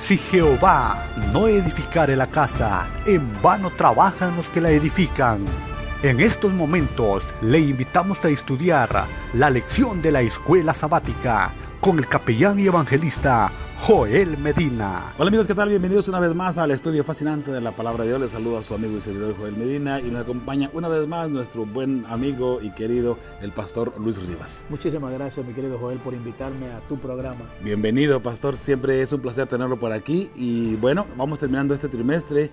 Si Jehová no edificare la casa, en vano trabajan los que la edifican. En estos momentos le invitamos a estudiar la lección de la escuela sabática con el capellán y evangelista Joel Medina. Hola amigos, ¿qué tal? Bienvenidos una vez más al estudio fascinante de la palabra de Dios. Les saluda a su amigo y servidor Joel Medina y nos acompaña una vez más nuestro buen amigo y querido el pastor Luis Rivas. Muchísimas gracias, mi querido Joel, por invitarme a tu programa. Bienvenido, pastor, siempre es un placer tenerlo por aquí y bueno, vamos terminando este trimestre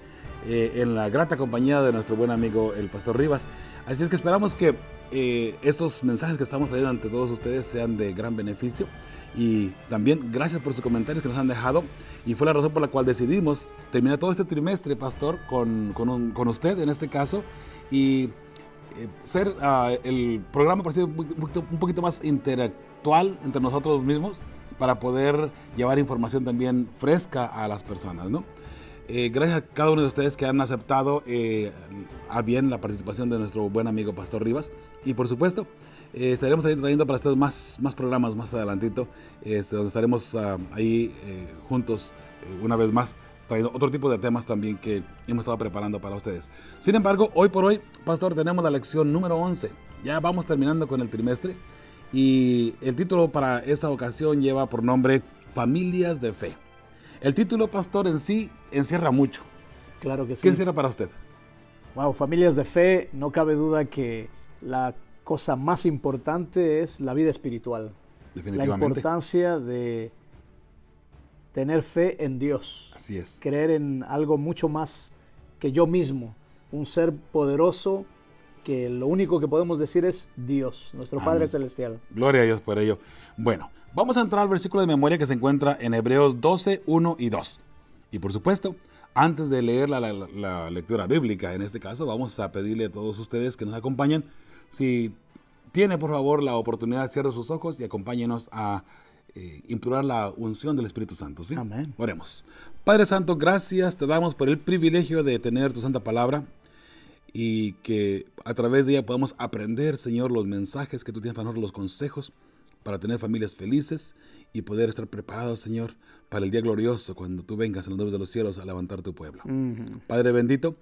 en la grata compañía de nuestro buen amigo el pastor Rivas. Así es que esperamos que esos mensajes que estamos trayendo ante todos ustedes sean de gran beneficio. Y también gracias por sus comentarios que nos han dejado. Y fue la razón por la cual decidimos terminar todo este trimestre, pastor, con usted en este caso. Y ser el programa por decir, un poquito más interactual entre nosotros mismos para poder llevar información también fresca a las personas, ¿no? Gracias a cada uno de ustedes que han aceptado a bien la participación de nuestro buen amigo Pastor Rivas. Y por supuesto, estaremos trayendo para ustedes más programas más adelantito, donde estaremos ahí juntos una vez más, trayendo otro tipo de temas también que hemos estado preparando para ustedes. Sin embargo, hoy por hoy, Pastor, tenemos la lección número 11. Ya vamos terminando con el trimestre y el título para esta ocasión lleva por nombre Familias de Fe. El título, pastor, en sí encierra mucho. Claro que sí. ¿Qué encierra para usted? Wow, familias de fe, no cabe duda que la cosa más importante es la vida espiritual. Definitivamente. La importancia de tener fe en Dios. Así es. Creer en algo mucho más que yo mismo. Un ser poderoso que lo único que podemos decir es Dios, nuestro Padre Amén. Celestial. Gloria a Dios por ello. Bueno, vamos a entrar al versículo de memoria que se encuentra en Hebreos 12, 1 y 2. Y por supuesto, antes de leer la lectura bíblica, en este caso, vamos a pedirle a todos ustedes que nos acompañen. Si tiene, por favor, la oportunidad, cierre sus ojos y acompáñenos a implorar la unción del Espíritu Santo, ¿sí? Amén. Oremos. Padre Santo, gracias te damos por el privilegio de tener tu santa palabra y que a través de ella podamos aprender, Señor, los mensajes que tú tienes para nosotros, los consejos para tener familias felices y poder estar preparados, Señor, para el día glorioso cuando tú vengas en las nubes de los cielos a levantar tu pueblo. Padre bendito,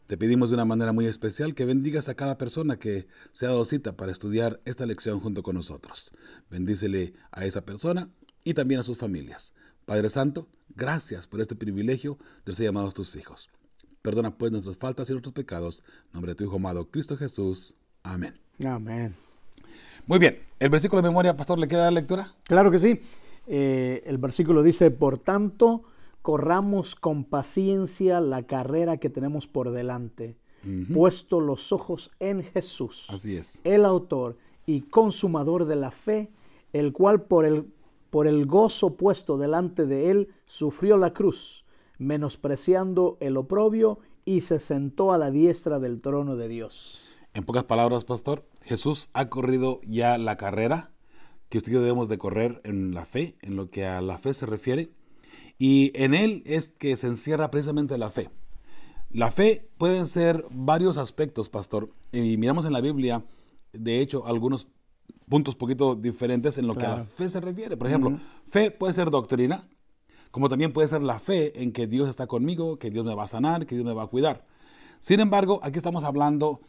te pedimos de una manera muy especial que bendigas a cada persona que se ha dado cita para estudiar esta lección junto con nosotros. Bendícele a esa persona y también a sus familias. Padre Santo, gracias por este privilegio de ser llamados tus hijos. Perdona pues nuestras faltas y nuestros pecados. En nombre de tu Hijo amado, Cristo Jesús. Amén. Amén. Muy bien. ¿El versículo de memoria, pastor, le queda la lectura? Claro que sí. El versículo dice, por tanto, corramos con paciencia la carrera que tenemos por delante, puesto los ojos en Jesús. Así es. El autor y consumador de la fe, el cual por el gozo puesto delante de él sufrió la cruz, menospreciando el oprobio, y se sentó a la diestra del trono de Dios. En pocas palabras, pastor, Jesús ha corrido ya la carrera que usted y yo debemos de correr en la fe, en lo que a la fe se refiere, y en él es que se encierra precisamente la fe. La fe pueden ser varios aspectos, pastor, y miramos en la Biblia, de hecho, algunos puntos poquito diferentes en lo que a la fe se refiere. Por ejemplo, fe puede ser doctrina, como también puede ser la fe en que Dios está conmigo, que Dios me va a sanar, que Dios me va a cuidar. Sin embargo, aquí estamos hablando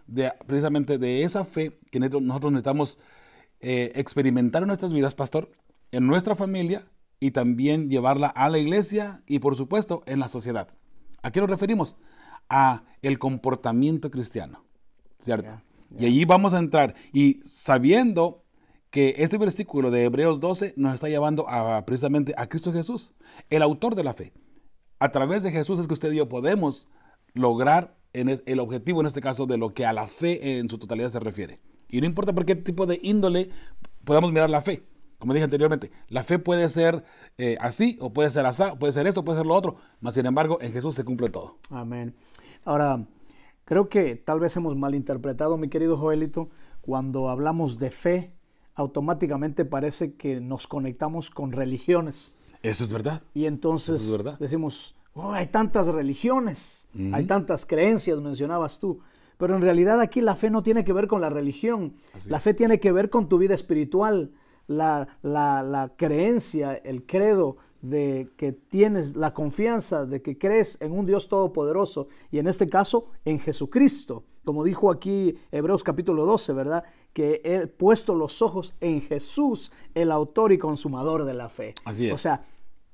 precisamente de esa fe que nosotros necesitamos experimentar en nuestras vidas, pastor, en nuestra familia y también llevarla a la iglesia y, por supuesto, en la sociedad. ¿A qué nos referimos? A el comportamiento cristiano, ¿cierto? Y allí vamos a entrar y sabiendo que este versículo de Hebreos 12 nos está llevando precisamente a Cristo Jesús, el autor de la fe. A través de Jesús es que usted y yo podemos lograr el objetivo, en este caso, de lo que a la fe en su totalidad se refiere. Y no importa por qué tipo de índole podamos mirar la fe. Como dije anteriormente, la fe puede ser así, o puede ser así, puede ser esto, puede ser lo otro. Mas, sin embargo, en Jesús se cumple todo. Amén. Ahora, creo que tal vez hemos malinterpretado, mi querido Joelito, cuando hablamos de fe, automáticamente parece que nos conectamos con religiones. Eso es verdad. Y entonces decimos, oh, hay tantas religiones, hay tantas creencias, mencionabas tú. Pero en realidad aquí la fe no tiene que ver con la religión. La fe tiene que ver con tu vida espiritual, la creencia, el credo de que tienes la confianza de que crees en un Dios todopoderoso y en este caso en Jesucristo. Como dijo aquí Hebreos capítulo 12, ¿verdad? Que he puesto los ojos en Jesús, el autor y consumador de la fe. Así es. O sea,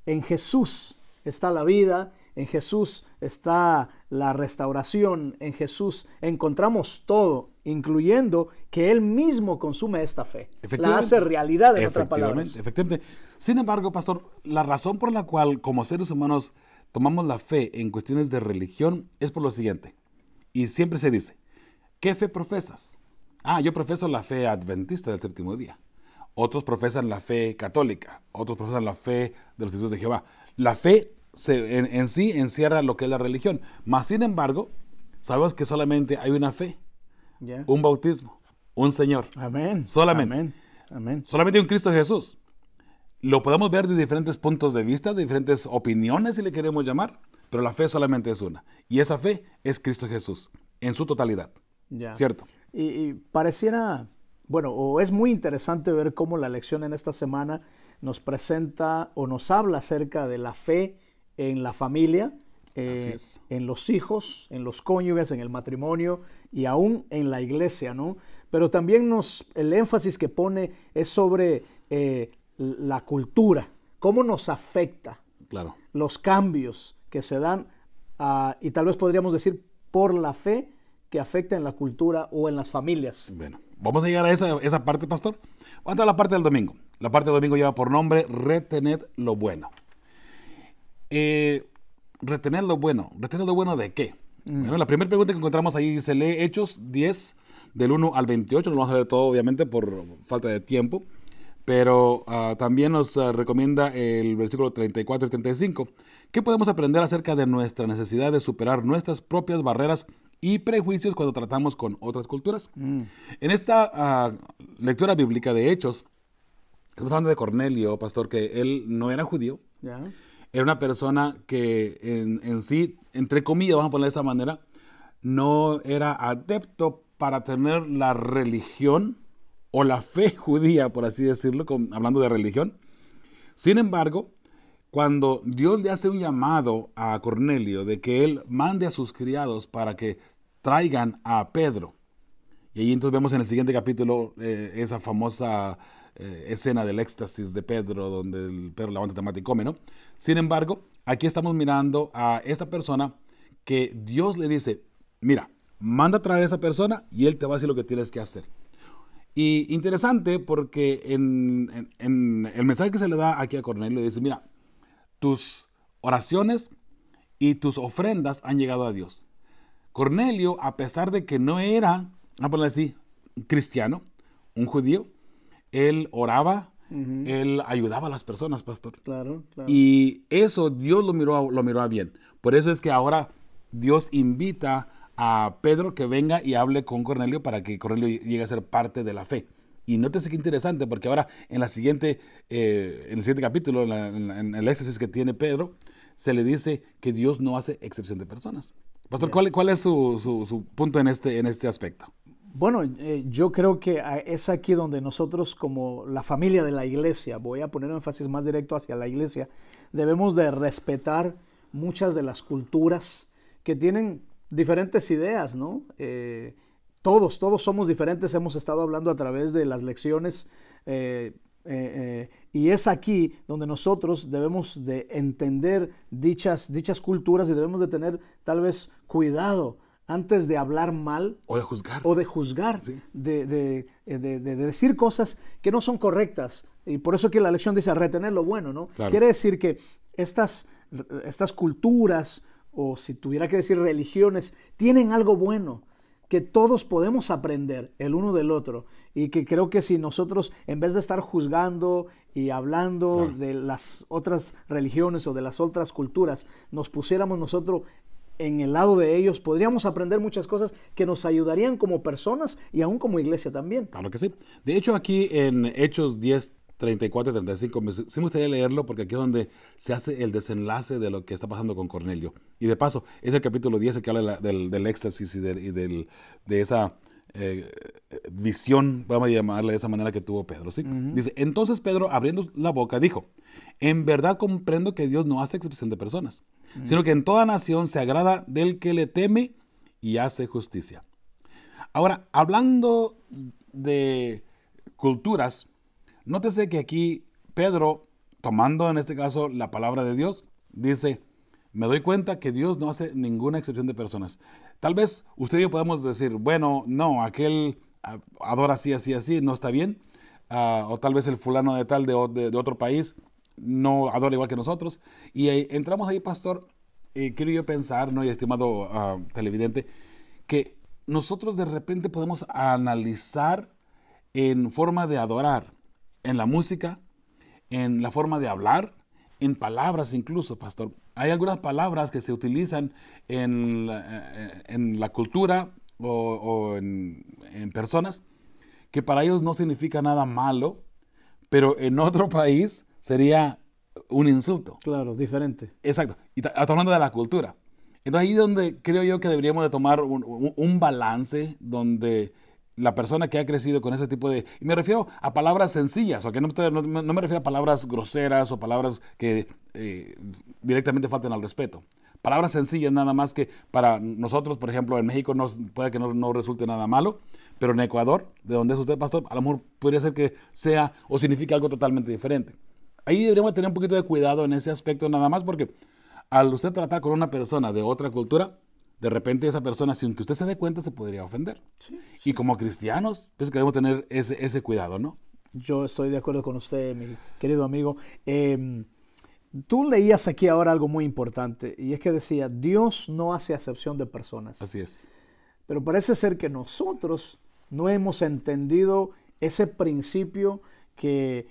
en Jesús está la vida, en Jesús está la restauración, en Jesús encontramos todo, incluyendo que Él mismo consume esta fe. La hace realidad, en otras palabras. Efectivamente. Sin embargo, pastor, la razón por la cual como seres humanos tomamos la fe en cuestiones de religión es por lo siguiente. Y siempre se dice, ¿qué fe profesas? Yo profeso la fe adventista del séptimo día. Otros profesan la fe católica. Otros profesan la fe de los testigos de Jehová. La fe en sí encierra lo que es la religión. Mas, sin embargo, sabemos que solamente hay una fe, un bautismo, un Señor. Amén. Solamente. Amén. Solamente un Cristo Jesús. Lo podemos ver de diferentes puntos de vista, de diferentes opiniones, si le queremos llamar, pero la fe solamente es una. Y esa fe es Cristo Jesús, en su totalidad. ¿Cierto? Y pareciera, bueno, o es muy interesante ver cómo la lección en esta semana nos presenta o nos habla acerca de la fe en la familia, en los hijos, en los cónyuges, en el matrimonio y aún en la iglesia, ¿no? Pero también el énfasis que pone es sobre la cultura, cómo nos afecta, claro, los cambios que se dan, y tal vez podríamos decir por la fe que afecta en la cultura o en las familias. Bueno, vamos a llegar a esa parte, pastor. Vamos a entrar a la parte del domingo. La parte del domingo lleva por nombre retened lo bueno. ¿Retener lo bueno? ¿Retener lo bueno de qué? Bueno, la primera pregunta que encontramos ahí se lee Hechos 10, del 1 al 28. No lo vamos a leer todo, obviamente, por falta de tiempo. Pero también nos recomienda el versículo 34 y 35. ¿Qué podemos aprender acerca de nuestra necesidad de superar nuestras propias barreras y prejuicios cuando tratamos con otras culturas? En esta lectura bíblica de Hechos, estamos hablando de Cornelio, pastor, que él no era judío. Era una persona que en sí, entre comillas, vamos a ponerlo de esa manera, no era adepto para tener la religión o la fe judía, por así decirlo, hablando de religión. Sin embargo, cuando Dios le hace un llamado a Cornelio de que él mande a sus criados para que traigan a Pedro, y ahí entonces vemos en el siguiente capítulo esa famosa escena del éxtasis de Pedro, donde Pedro levanta tomate y come, ¿no? Sin embargo, aquí estamos mirando a esta persona que Dios le dice, mira, manda a traer a esa persona y él te va a decir lo que tienes que hacer. Y interesante porque en el mensaje que se le da aquí a Cornelio, dice, mira, tus oraciones y tus ofrendas han llegado a Dios. Cornelio, a pesar de que no era, vamos a ponerlo así, un cristiano, un judío, él oraba, él ayudaba a las personas, pastor. Claro. Y eso Dios lo miró a bien. Por eso es que ahora Dios invita a Pedro que venga y hable con Cornelio para que Cornelio llegue a ser parte de la fe. Y nótese qué interesante, porque ahora en el siguiente capítulo, en el éxtasis que tiene Pedro, se le dice que Dios no hace excepción de personas. Pastor, ¿cuál es su punto en este aspecto? Bueno, yo creo que es aquí donde nosotros, como la familia de la iglesia, voy a poner énfasis más directo hacia la iglesia, debemos de respetar muchas de las culturas que tienen diferentes ideas, ¿no? Todos somos diferentes, hemos estado hablando a través de las lecciones, y es aquí donde nosotros debemos de entender dichas culturas y debemos de tener tal vez cuidado antes de hablar mal o de juzgar, sí, de decir cosas que no son correctas. Y por eso que la lección dice retener lo bueno, ¿no? Claro. Quiere decir que estas culturas, o si tuviera que decir religiones, tienen algo bueno que todos podemos aprender el uno del otro, y que creo que si nosotros, en vez de estar juzgando y hablando de las otras religiones o de las otras culturas, nos pusiéramos nosotros en el lado de ellos, podríamos aprender muchas cosas que nos ayudarían como personas y aún como iglesia también. Claro que sí. De hecho, aquí en Hechos 10, 34 y 35, sí me gustaría leerlo porque aquí es donde se hace el desenlace de lo que está pasando con Cornelio. Y de paso, es el capítulo 10 el que habla del éxtasis y de esa visión, vamos a llamarle de esa manera, que tuvo Pedro, ¿sí? Dice, entonces Pedro, abriendo la boca, dijo, en verdad comprendo que Dios no hace excepción de personas, sino que en toda nación se agrada del que le teme y hace justicia. Ahora, hablando de culturas, nótese que aquí Pedro, tomando en este caso la palabra de Dios, dice, me doy cuenta que Dios no hace ninguna excepción de personas. Tal vez usted y yo podemos decir, bueno, no, aquel adora así, así, así, no está bien. O tal vez el fulano de tal de otro país no adora igual que nosotros. Y entramos ahí, pastor, quiero yo pensar, ¿no? Y estimado televidente, que nosotros de repente podemos analizar en forma de adorar, en la música, en la forma de hablar, en palabras incluso, pastor. Hay algunas palabras que se utilizan en la cultura o en personas que para ellos no significa nada malo, pero en otro país sería un insulto. Claro, diferente. Exacto. Y estamos hablando de la cultura. Entonces ahí es donde creo yo que deberíamos de tomar un balance donde la persona que ha crecido con ese tipo de... Y me refiero a palabras sencillas, ¿ok? No me refiero a palabras groseras o palabras que directamente falten al respeto. Palabras sencillas nada más, que para nosotros, por ejemplo, en México puede que no resulte nada malo, pero en Ecuador, de donde es usted, pastor, a lo mejor podría ser que sea o signifique algo totalmente diferente. Ahí deberíamos tener un poquito de cuidado en ese aspecto nada más, porque al usted tratar con una persona de otra cultura, de repente esa persona, sin que usted se dé cuenta, se podría ofender. Sí. Y como cristianos, pues que debemos tener ese cuidado, ¿no? Yo estoy de acuerdo con usted, mi querido amigo. Tú leías aquí ahora algo muy importante, y es que decía, Dios no hace acepción de personas. Así es. Pero parece ser que nosotros no hemos entendido ese principio que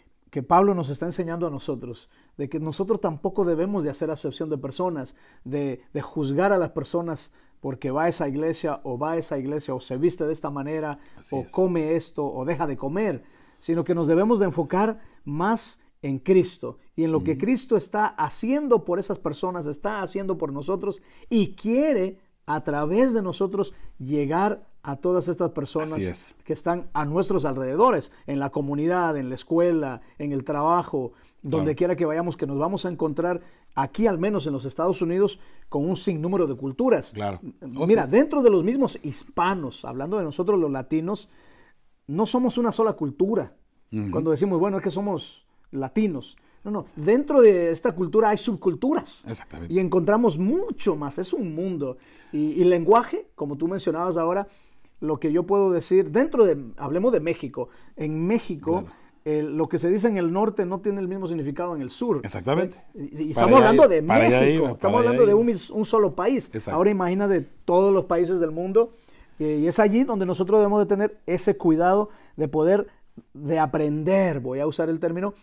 Pablo nos está enseñando a nosotros, de que nosotros tampoco debemos de hacer acepción de personas, de juzgar a las personas porque va a esa iglesia o se viste de esta manera, Así o es. come esto o deja de comer, sino que nos debemos de enfocar más en Cristo y en lo que Cristo está haciendo por esas personas, está haciendo por nosotros y quiere a través de nosotros llegar a todas estas personas que están a nuestros alrededores, en la comunidad, en la escuela, en el trabajo, donde quiera que vayamos, que nos vamos a encontrar aquí, al menos en los Estados Unidos, con un sinnúmero de culturas. Claro. Mira, dentro de los mismos hispanos, hablando de nosotros los latinos, no somos una sola cultura. Cuando decimos, bueno, es que somos latinos. No, dentro de esta cultura hay subculturas. Exactamente. Y encontramos mucho más, es un mundo. Y lenguaje, como tú mencionabas ahora, lo que yo puedo decir, hablemos de México. En México, claro, lo que se dice en el norte no tiene el mismo significado en el sur. Exactamente. Y estamos hablando de México, estamos hablando de un solo país. Exacto. Ahora imagina de todos los países del mundo. Y es allí donde nosotros debemos de tener ese cuidado de poder, de aprender, voy a usar el término,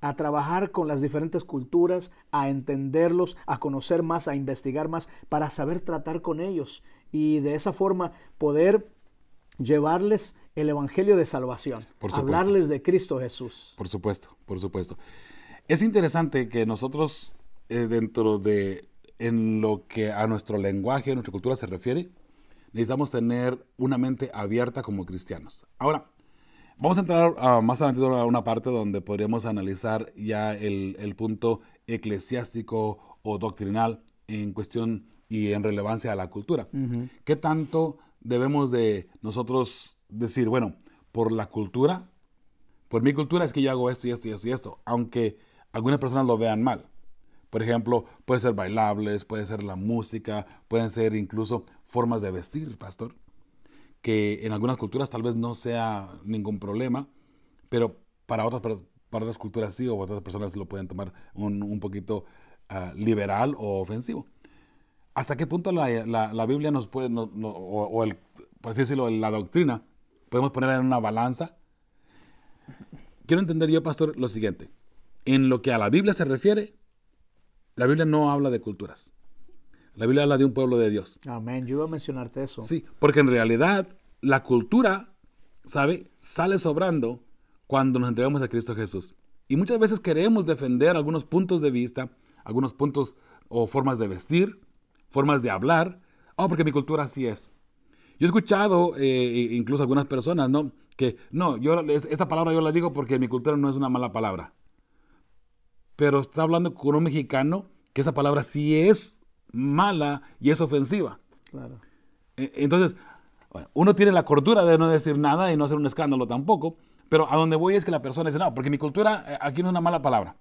a trabajar con las diferentes culturas, a entenderlos, a conocer más, a investigar más, para saber tratar con ellos y de esa forma poder llevarles el evangelio de salvación, hablarles de Cristo Jesús. Por supuesto, por supuesto. Es interesante que nosotros en lo que a nuestro lenguaje, a nuestra cultura se refiere, necesitamos tener una mente abierta como cristianos. Ahora, vamos a entrar más adelante a una parte donde podríamos analizar ya el punto eclesiástico o doctrinal en cuestión y en relevancia a la cultura. ¿Qué tanto debemos de nosotros decir, bueno, por la cultura, por mi cultura es que yo hago esto y esto y esto y esto, aunque algunas personas lo vean mal? Por ejemplo, puede ser bailables, puede ser la música, pueden ser incluso formas de vestir, pastor, que en algunas culturas tal vez no sea ningún problema, pero para otras culturas sí, o otras personas lo pueden tomar un poquito liberal o ofensivo. ¿Hasta qué punto la Biblia nos puede, por así decirlo, la doctrina, podemos poner en una balanza? Quiero entender yo, pastor, lo siguiente. En lo que a la Biblia se refiere, la Biblia no habla de culturas. La Biblia habla de un pueblo de Dios. Amén. Yo iba a mencionarte eso. Sí, porque en realidad la cultura, ¿sabe?, sale sobrando cuando nos entregamos a Cristo Jesús. Y muchas veces queremos defender algunos puntos de vista, algunos puntos o formas de vestir, formas de hablar. Porque mi cultura así es. Yo he escuchado incluso algunas personas, ¿no? Que, no, esta palabra yo la digo porque en mi cultura no es una mala palabra. Pero está hablando con un mexicano que esa palabra sí es mala y es ofensiva. Claro. Entonces, bueno, uno tiene la cordura de no decir nada y no hacer un escándalo tampoco, pero a donde voy es que la persona dice, no, porque mi cultura aquí no es una mala palabra.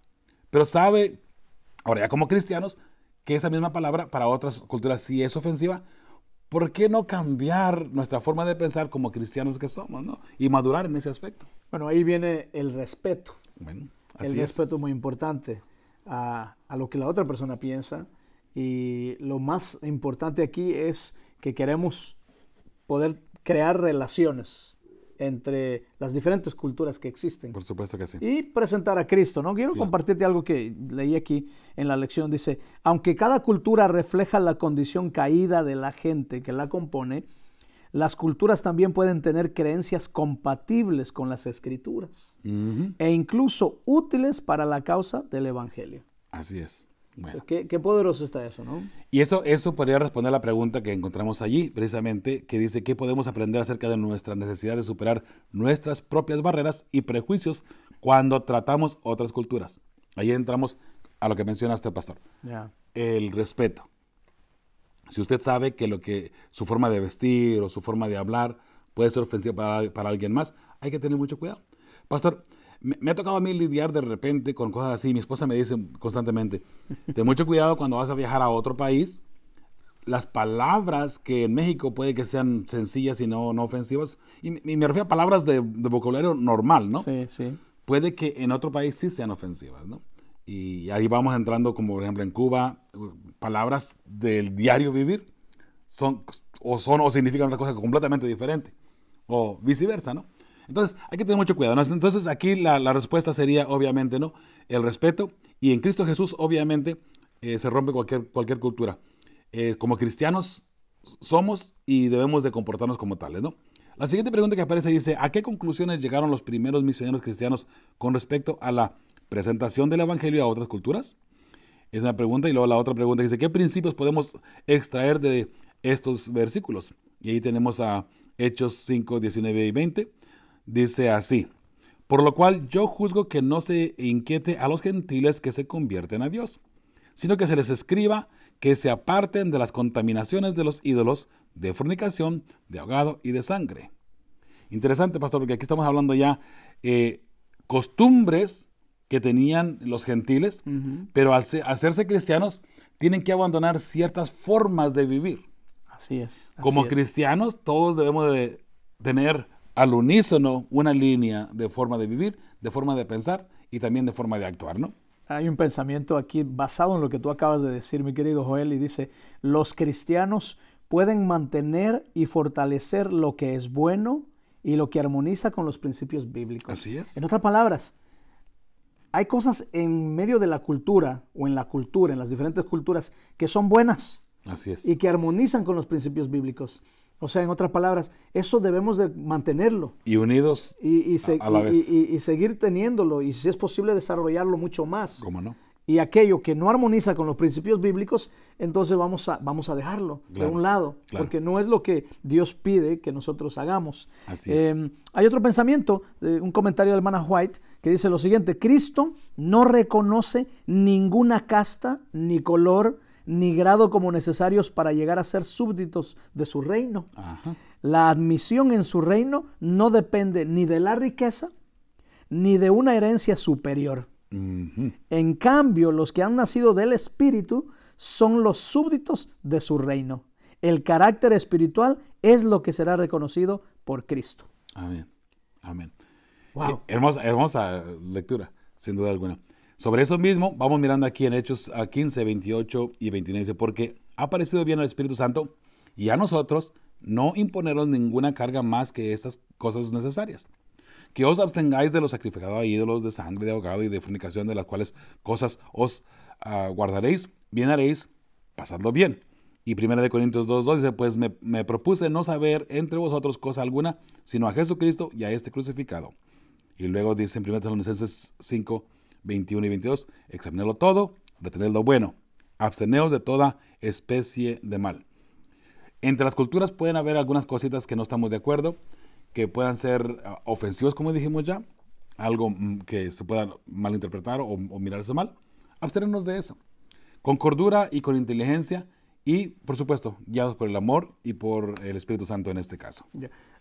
Pero sabe, ahora ya como cristianos, que esa misma palabra para otras culturas sí es ofensiva. ¿Por qué no cambiar nuestra forma de pensar como cristianos que somos, ¿no? Y madurar en ese aspecto? Bueno, ahí viene el respeto. Bueno, El respeto es muy importante a lo que la otra persona piensa. Y lo más importante aquí es que queremos poder crear relaciones entre las diferentes culturas que existen. Por supuesto que sí. Y presentar a Cristo, ¿no? Quiero compartirte algo que leí aquí en la lección. Dice, aunque cada cultura refleja la condición caída de la gente que la compone, las culturas también pueden tener creencias compatibles con las Escrituras e incluso útiles para la causa del Evangelio. Así es. Bueno. O sea, qué poderoso está eso, ¿no? Y eso podría responder a la pregunta que encontramos allí, precisamente, que dice, ¿qué podemos aprender acerca de nuestra necesidad de superar nuestras propias barreras y prejuicios cuando tratamos otras culturas? Ahí entramos a lo que mencionaste, pastor. Yeah. El respeto. Si usted sabe que su forma de vestir o su forma de hablar puede ser ofensiva para alguien más, hay que tener mucho cuidado. Pastor, me ha tocado a mí lidiar de repente con cosas así. Mi esposa me dice constantemente, ten mucho cuidado cuando vas a viajar a otro país. Las palabras que en México puede que sean sencillas y no ofensivas, y me refiero a palabras de vocabulario normal, ¿no? Sí, sí. Puede que en otro país sí sean ofensivas, ¿no? Y ahí vamos entrando, como por ejemplo en Cuba, palabras del diario vivir son o significan una cosa completamente diferente, o viceversa, ¿no? Entonces, hay que tener mucho cuidado, ¿no? Entonces, aquí la respuesta sería, obviamente, ¿no? El respeto. Y en Cristo Jesús, obviamente, se rompe cualquier cultura. Como cristianos somos y debemos de comportarnos como tales, ¿no? La siguiente pregunta que aparece dice, ¿a qué conclusiones llegaron los primeros misioneros cristianos con respecto a la presentación del Evangelio a otras culturas? Es una pregunta. Y luego la otra pregunta dice, ¿qué principios podemos extraer de estos versículos? Y ahí tenemos a Hechos 5, 19 y 20. Dice así, por lo cual yo juzgo que no se inquiete a los gentiles que se convierten a Dios, sino que se les escriba que se aparten de las contaminaciones de los ídolos, de fornicación, de ahogado y de sangre. Interesante, pastor, porque aquí estamos hablando ya costumbres que tenían los gentiles, pero al hacerse cristianos tienen que abandonar ciertas formas de vivir. Así es. Como cristianos, todos debemos de tener al unísono una línea de forma de vivir, de forma de pensar y también de forma de actuar, ¿no? Hay un pensamiento aquí basado en lo que tú acabas de decir, mi querido Joel, y dice, los cristianos pueden mantener y fortalecer lo que es bueno y lo que armoniza con los principios bíblicos. Así es. En otras palabras, hay cosas en medio de la cultura o en la cultura, en las diferentes culturas, que son buenas. Así es. Y que armonizan con los principios bíblicos. O sea, en otras palabras, eso debemos de mantenerlo. Y unidos a la vez. Y seguir teniéndolo y si es posible desarrollarlo mucho más. ¿Cómo no? Y aquello que no armoniza con los principios bíblicos, entonces vamos a dejarlo de un lado. Claro. Porque no es lo que Dios pide que nosotros hagamos. Así es. Hay otro pensamiento, un comentario de la hermana White, que dice lo siguiente, Cristo no reconoce ninguna casta, ni color, ni grado como necesarios para llegar a ser súbditos de su reino. Ajá. La admisión en su reino no depende ni de la riqueza, ni de una herencia superior. En cambio, los que han nacido del Espíritu son los súbditos de su reino. El carácter espiritual es lo que será reconocido por Cristo. Amén. Amén. Wow. Hermosa lectura, sin duda alguna. Sobre eso mismo, vamos mirando aquí en Hechos 15, 28 y 29. Dice, porque ha parecido bien al Espíritu Santo y a nosotros no imponeros ninguna carga más que estas cosas necesarias. Que os abstengáis de los sacrificados a ídolos, de sangre, de ahogado y de fornicación, de las cuales cosas os guardaréis, bien haréis, pasadlo bien. Y 1 Corintios 2:2 dice, pues me propuse no saber entre vosotros cosa alguna, sino a Jesucristo y a este crucificado. Y luego dice en 1 Tesalonicenses 5, 21 y 22, examinadlo todo, retened lo bueno, absteneos de toda especie de mal. Entre las culturas pueden haber algunas cositas que no estamos de acuerdo, que puedan ser ofensivas, como dijimos ya, algo que se pueda malinterpretar o mirarse mal. Abstenernos de eso, con cordura y con inteligencia y, por supuesto, guiados por el amor y por el Espíritu Santo en este caso.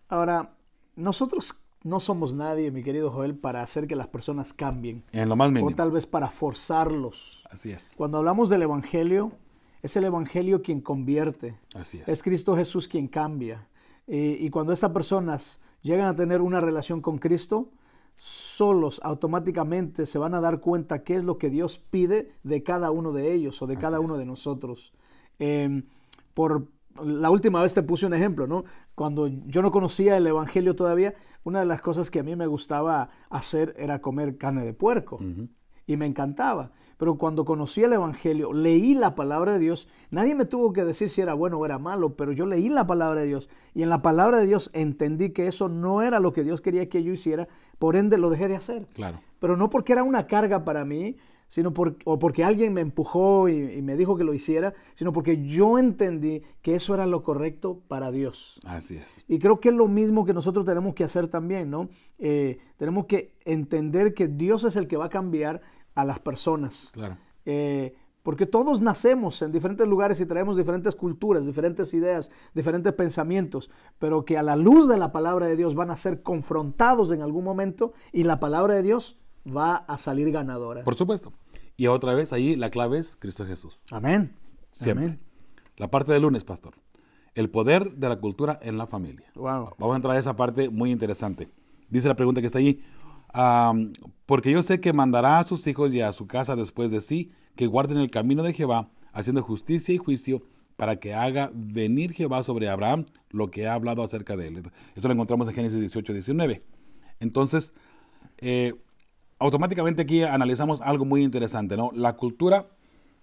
Ahora, nosotros no somos nadie, mi querido Joel, para hacer que las personas cambien. En lo más mínimo. O tal vez para forzarlos. Así es. Cuando hablamos del Evangelio, es el Evangelio quien convierte. Así es. Es Cristo Jesús quien cambia. Y cuando estas personas llegan a tener una relación con Cristo, solos automáticamente se van a dar cuenta qué es lo que Dios pide de cada uno de ellos o de cada uno de nosotros. Por la última vez te puse un ejemplo, ¿no? Cuando yo no conocía el Evangelio todavía, una de las cosas que a mí me gustaba hacer era comer carne de puerco. Y me encantaba. Pero cuando conocí el Evangelio, leí la palabra de Dios, nadie me tuvo que decir si era bueno o era malo, pero yo leí la palabra de Dios y en la palabra de Dios entendí que eso no era lo que Dios quería que yo hiciera, por ende lo dejé de hacer. Claro. Pero no porque era una carga para mí, sino porque alguien me empujó y me dijo que lo hiciera, sino porque yo entendí que eso era lo correcto para Dios. Así es. Y creo que es lo mismo que nosotros tenemos que hacer también, ¿no? Tenemos que entender que Dios es el que va a cambiar a las personas. Claro. Porque todos nacemos en diferentes lugares y traemos diferentes culturas, diferentes ideas, diferentes pensamientos, pero que a la luz de la palabra de Dios van a ser confrontados en algún momento y la palabra de Dios va a salir ganadora. Por supuesto. Y otra vez ahí la clave es Cristo Jesús. Amén. Siempre. Amén. La parte del lunes, pastor. El poder de la cultura en la familia. Wow. Vamos a entrar a esa parte muy interesante. Dice la pregunta que está allí. Porque yo sé que mandará a sus hijos y a su casa después de sí, que guarden el camino de Jehová, haciendo justicia y juicio, para que haga venir Jehová sobre Abraham lo que ha hablado acerca de él. Esto lo encontramos en Génesis 18, 19. Entonces, automáticamente aquí analizamos algo muy interesante, ¿no? La cultura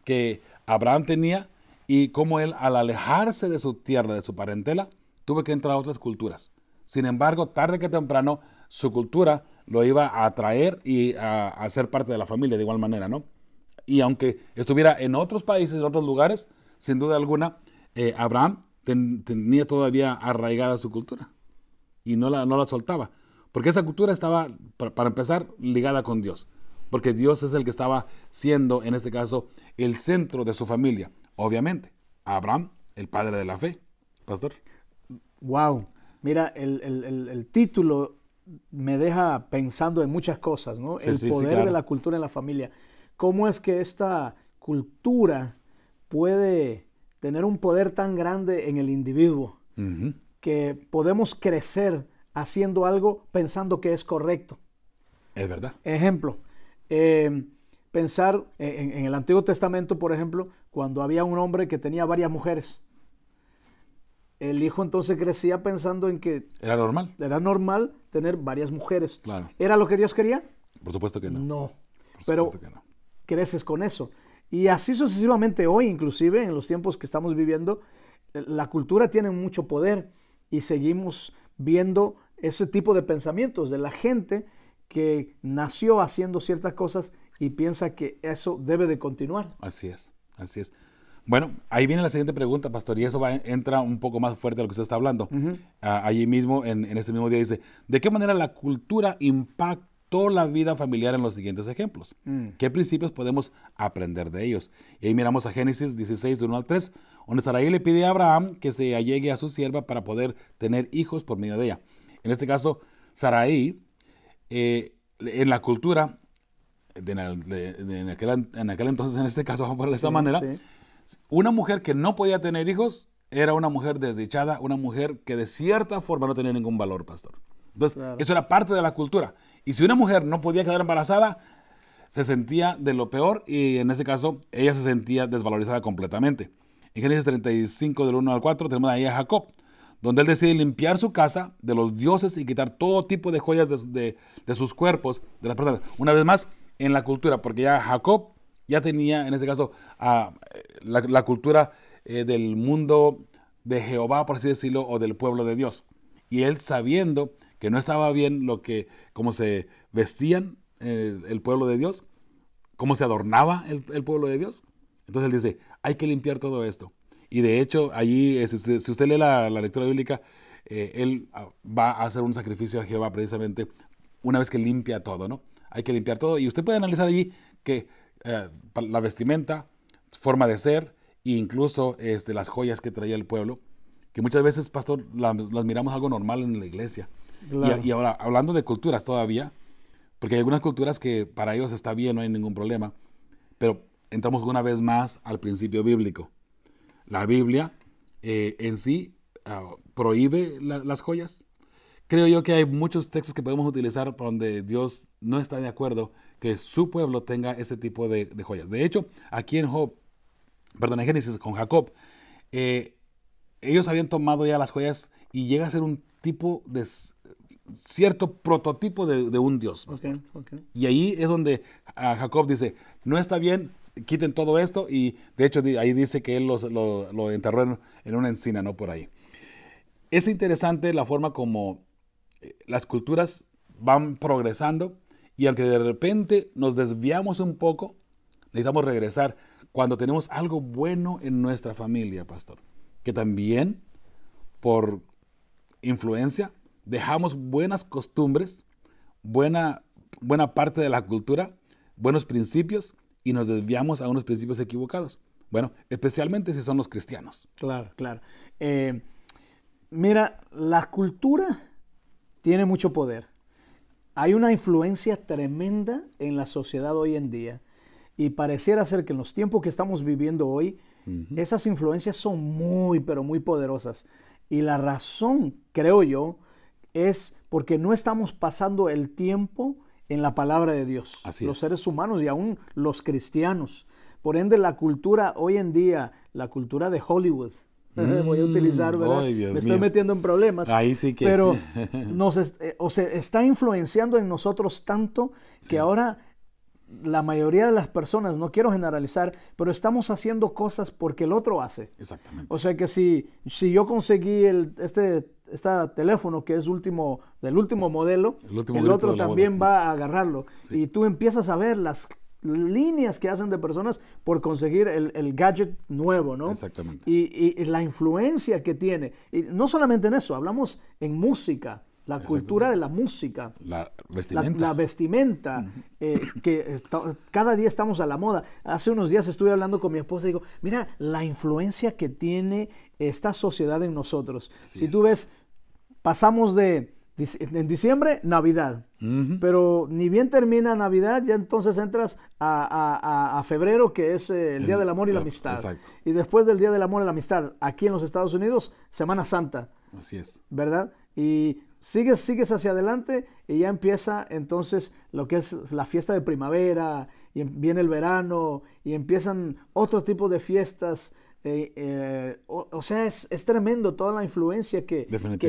que Abraham tenía y cómo él, al alejarse de su tierra, de su parentela, tuvo que entrar a otras culturas. Sin embargo, tarde que temprano, su cultura lo iba a atraer y a ser parte de la familia de igual manera, ¿no? Y aunque estuviera en otros países, en otros lugares, sin duda alguna, Abraham tenía todavía arraigada su cultura y no la soltaba. Porque esa cultura estaba, para empezar, ligada con Dios. Porque Dios es el que estaba siendo, en este caso, el centro de su familia. Obviamente, Abraham, el padre de la fe. Pastor. Wow. Mira, el título me deja pensando en muchas cosas, ¿no? Sí, el sí, poder sí, claro. de la cultura en la familia. ¿Cómo es que esta cultura puede tener un poder tan grande en el individuo que podemos crecer haciendo algo pensando que es correcto? Es verdad. Ejemplo, pensar en el Antiguo Testamento, por ejemplo, cuando había un hombre que tenía varias mujeres. El hijo entonces crecía pensando en que ¿Era normal? era normal tener varias mujeres. Claro. ¿Era lo que Dios quería? Por supuesto que no. No. Por Pero supuesto que no. creces con eso. Y así sucesivamente hoy, inclusive en los tiempos que estamos viviendo, la cultura tiene mucho poder y seguimos viendo ese tipo de pensamientos de la gente que nació haciendo ciertas cosas y piensa que eso debe de continuar. Así es, así es. Bueno, ahí viene la siguiente pregunta, pastor, y eso entra un poco más fuerte de lo que usted está hablando. Allí mismo, en este mismo día, dice, ¿de qué manera la cultura impactó la vida familiar en los siguientes ejemplos? ¿Qué principios podemos aprender de ellos? Y ahí miramos a Génesis 16, 1 al 3, donde Sarai le pide a Abraham que se allegue a su sierva para poder tener hijos por medio de ella. En este caso, Sarai, en la cultura, en aquel entonces, en este caso, vamos a ponerlo de esa manera, una mujer que no podía tener hijos era una mujer desdichada, una mujer que de cierta forma no tenía ningún valor, pastor. Entonces, eso era parte de la cultura. Y si una mujer no podía quedar embarazada, se sentía de lo peor y en este caso, ella se sentía desvalorizada completamente. En Génesis 35, del 1 al 4, tenemos ahí a Jacob, donde él decide limpiar su casa de los dioses y quitar todo tipo de joyas de sus cuerpos, de las personas. Una vez más, en la cultura, porque ya Jacob ya tenía, en este caso, la cultura del mundo de Jehová, por así decirlo, o del pueblo de Dios. Y él, sabiendo que no estaba bien cómo se vestían el pueblo de Dios, cómo se adornaba el pueblo de Dios, entonces él dice, hay que limpiar todo esto. Y de hecho, allí, si usted lee la lectura bíblica, él va a hacer un sacrificio a Jehová precisamente una vez que limpia todo, ¿no? Hay que limpiar todo. Y usted puede analizar allí que la vestimenta, forma de ser, e incluso las joyas que traía el pueblo, que muchas veces, pastor, las miramos algo normal en la iglesia. Claro. Y ahora, hablando de culturas todavía, porque hay algunas culturas que para ellos está bien, no hay ningún problema, pero entramos una vez más al principio bíblico. La Biblia en sí prohíbe las joyas. Creo yo que hay muchos textos que podemos utilizar por donde Dios no está de acuerdo que su pueblo tenga ese tipo de joyas. De hecho, aquí en Génesis con Jacob, ellos habían tomado ya las joyas y llega a ser un tipo de cierto prototipo de un Dios. Okay, okay. Y ahí es donde Jacob dice, no está bien, quiten todo esto, y de hecho ahí dice que él lo enterró en una encina, ¿no? Por ahí. Es interesante la forma como las culturas van progresando, y aunque de repente nos desviamos un poco, necesitamos regresar cuando tenemos algo bueno en nuestra familia, pastor, que también por influencia dejamos buenas costumbres, buena parte de la cultura, buenos principios, y nos desviamos a unos principios equivocados. Bueno, especialmente si son los cristianos. Claro, claro. Mira, la cultura tiene mucho poder. Hay una influencia tremenda en la sociedad hoy en día, y pareciera ser que en los tiempos que estamos viviendo hoy, esas influencias son muy, pero muy poderosas. Y la razón, creo yo, es porque no estamos pasando el tiempo en la palabra de Dios. Los seres humanos y aún los cristianos. Por ende, la cultura hoy en día, la cultura de Hollywood, voy a utilizar, ¿verdad? Ay, Dios Me estoy mío. metiendo en problemas. Ahí sí que... Pero está influenciando en nosotros tanto que ahora la mayoría de las personas, no quiero generalizar, pero estamos haciendo cosas porque el otro hace. Exactamente. O sea que si yo conseguí este teléfono que es del último modelo, el otro también va a agarrarlo. Sí. Y tú empiezas a ver las líneas que hacen de personas por conseguir el gadget nuevo, ¿no? Exactamente. Y la influencia que tiene. Y no solamente en eso, hablamos en música. La cultura de la música. La vestimenta. La vestimenta, cada día estamos a la moda. Hace unos días estuve hablando con mi esposa y digo, mira, la influencia que tiene esta sociedad en nosotros. Si tú ves, pasamos en diciembre, Navidad. Pero ni bien termina Navidad, ya entonces entras a febrero, que es el Día del Amor y la Amistad. Exacto. Y después del Día del Amor y la Amistad, aquí en los Estados Unidos, Semana Santa. Así es. ¿Verdad? Y sigues hacia adelante y ya empieza entonces lo que es la fiesta de primavera, y viene el verano y empiezan otro tipo de fiestas. O sea, es tremendo toda la influencia que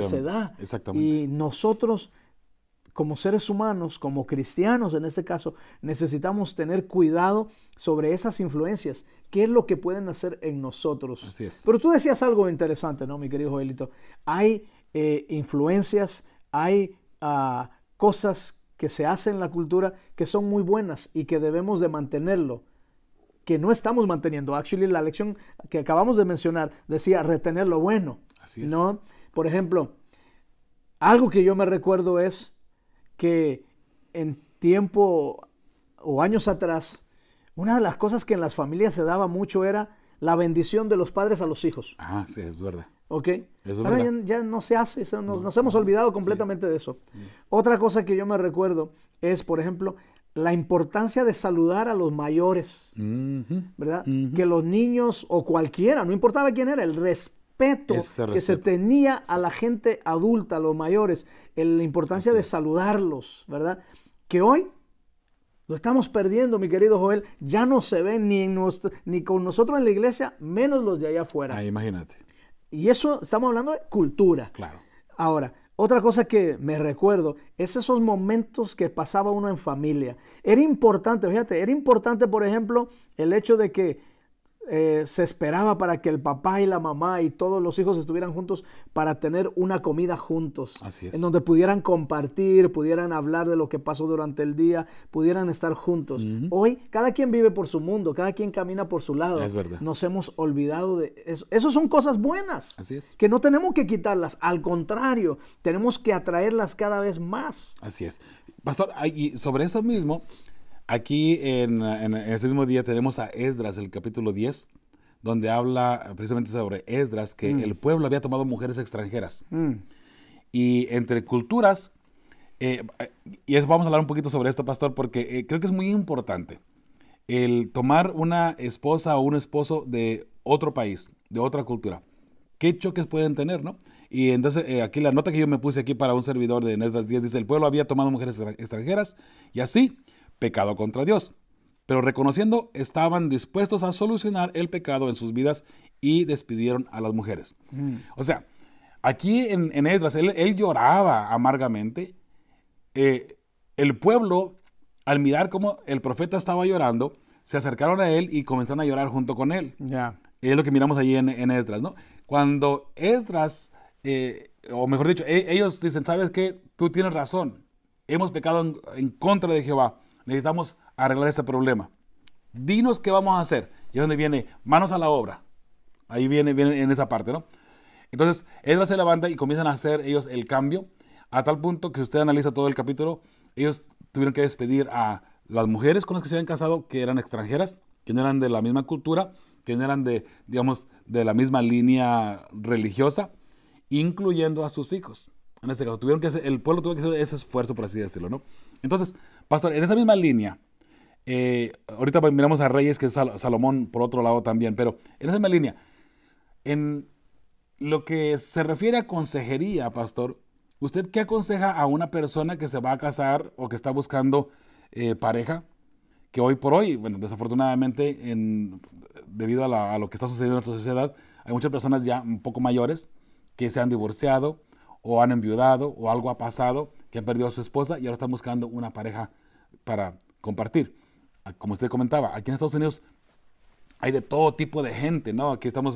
se da. Exactamente. Y nosotros, como seres humanos, como cristianos en este caso, necesitamos tener cuidado sobre esas influencias. ¿Qué es lo que pueden hacer en nosotros? Así es. Pero tú decías algo interesante, ¿no, mi querido Joelito? Hay influencias, hay cosas que se hacen en la cultura que son muy buenas y que debemos de mantenerlo, que no estamos manteniendo. Actually, la lección que acabamos de mencionar decía retener lo bueno. Así es. ¿No? Por ejemplo, algo que yo me recuerdo es que en tiempo o años atrás, una de las cosas que en las familias se daba mucho era la bendición de los padres a los hijos. Ah, sí, es verdad. ¿Ok? Eso Ahora es ya no se hace, nos hemos olvidado completamente de eso. Otra cosa que yo me recuerdo es, por ejemplo, la importancia de saludar a los mayores, ¿verdad? Que los niños o cualquiera, no importaba quién era, el respeto que se tenía a la gente adulta, a los mayores, la importancia de saludarlos, ¿verdad? Que hoy lo estamos perdiendo, mi querido Joel. Ya no se ve ni con nosotros en la iglesia, menos los de allá afuera. Ah, imagínate. Y eso, estamos hablando de cultura. Claro. Ahora, otra cosa que me recuerdo es esos momentos que pasaba uno en familia. Era importante, fíjate, era importante, por ejemplo, el hecho de que se esperaba para que el papá y la mamá y todos los hijos estuvieran juntos para tener una comida juntos. Así es. En donde pudieran compartir, pudieran hablar de lo que pasó durante el día, pudieran estar juntos. Hoy, cada quien vive por su mundo, cada quien camina por su lado. Es verdad. Nos hemos olvidado de eso. Esas son cosas buenas. Así es. Que no tenemos que quitarlas. Al contrario, tenemos que atraerlas cada vez más. Así es. Pastor, y sobre eso mismo, aquí en ese mismo día tenemos a Esdras, el capítulo 10, donde habla precisamente sobre Esdras, que el pueblo había tomado mujeres extranjeras. Y entre culturas, vamos a hablar un poquito sobre esto, pastor, porque creo que es muy importante el tomar una esposa o un esposo de otro país, de otra cultura. ¿Qué choques pueden tener, no? Y entonces aquí la nota que yo me puse aquí para un servidor de Esdras 10 dice: el pueblo había tomado mujeres extranjeras y así pecado contra Dios, pero reconociendo estaban dispuestos a solucionar el pecado en sus vidas y despidieron a las mujeres. O sea, aquí en Esdras él lloraba amargamente. El pueblo, al mirar cómo el profeta estaba llorando, se acercaron a él y comenzaron a llorar junto con él. Ya. Es lo que miramos allí en Esdras, ¿no? Cuando Esdras, o mejor dicho, ellos dicen: ¿sabes qué? Tú tienes razón. Hemos pecado en contra de Jehová. Necesitamos arreglar ese problema. Dinos qué vamos a hacer. Y es donde viene manos a la obra. Ahí viene en esa parte, ¿no? Entonces, Esdras se levanta y comienzan a hacer ellos el cambio, a tal punto que usted analiza todo el capítulo. Ellos tuvieron que despedir a las mujeres con las que se habían casado, que eran extranjeras, que no eran de la misma cultura, que no eran de, digamos, de la misma línea religiosa, incluyendo a sus hijos. En este caso, el pueblo tuvo que hacer ese esfuerzo, por así decirlo, ¿no? Entonces, pastor, en esa misma línea, ahorita miramos a Reyes, que es Salomón, por otro lado también, pero en esa misma línea, en lo que se refiere a consejería, pastor, ¿usted qué aconseja a una persona que se va a casar o que está buscando pareja? Que hoy por hoy, bueno, desafortunadamente, debido a lo que está sucediendo en nuestra sociedad, hay muchas personas ya un poco mayores que se han divorciado o han enviudado o algo ha pasado, que han perdido a su esposa y ahora están buscando una pareja para compartir. Como usted comentaba, aquí en Estados Unidos hay de todo tipo de gente, ¿no? Aquí estamos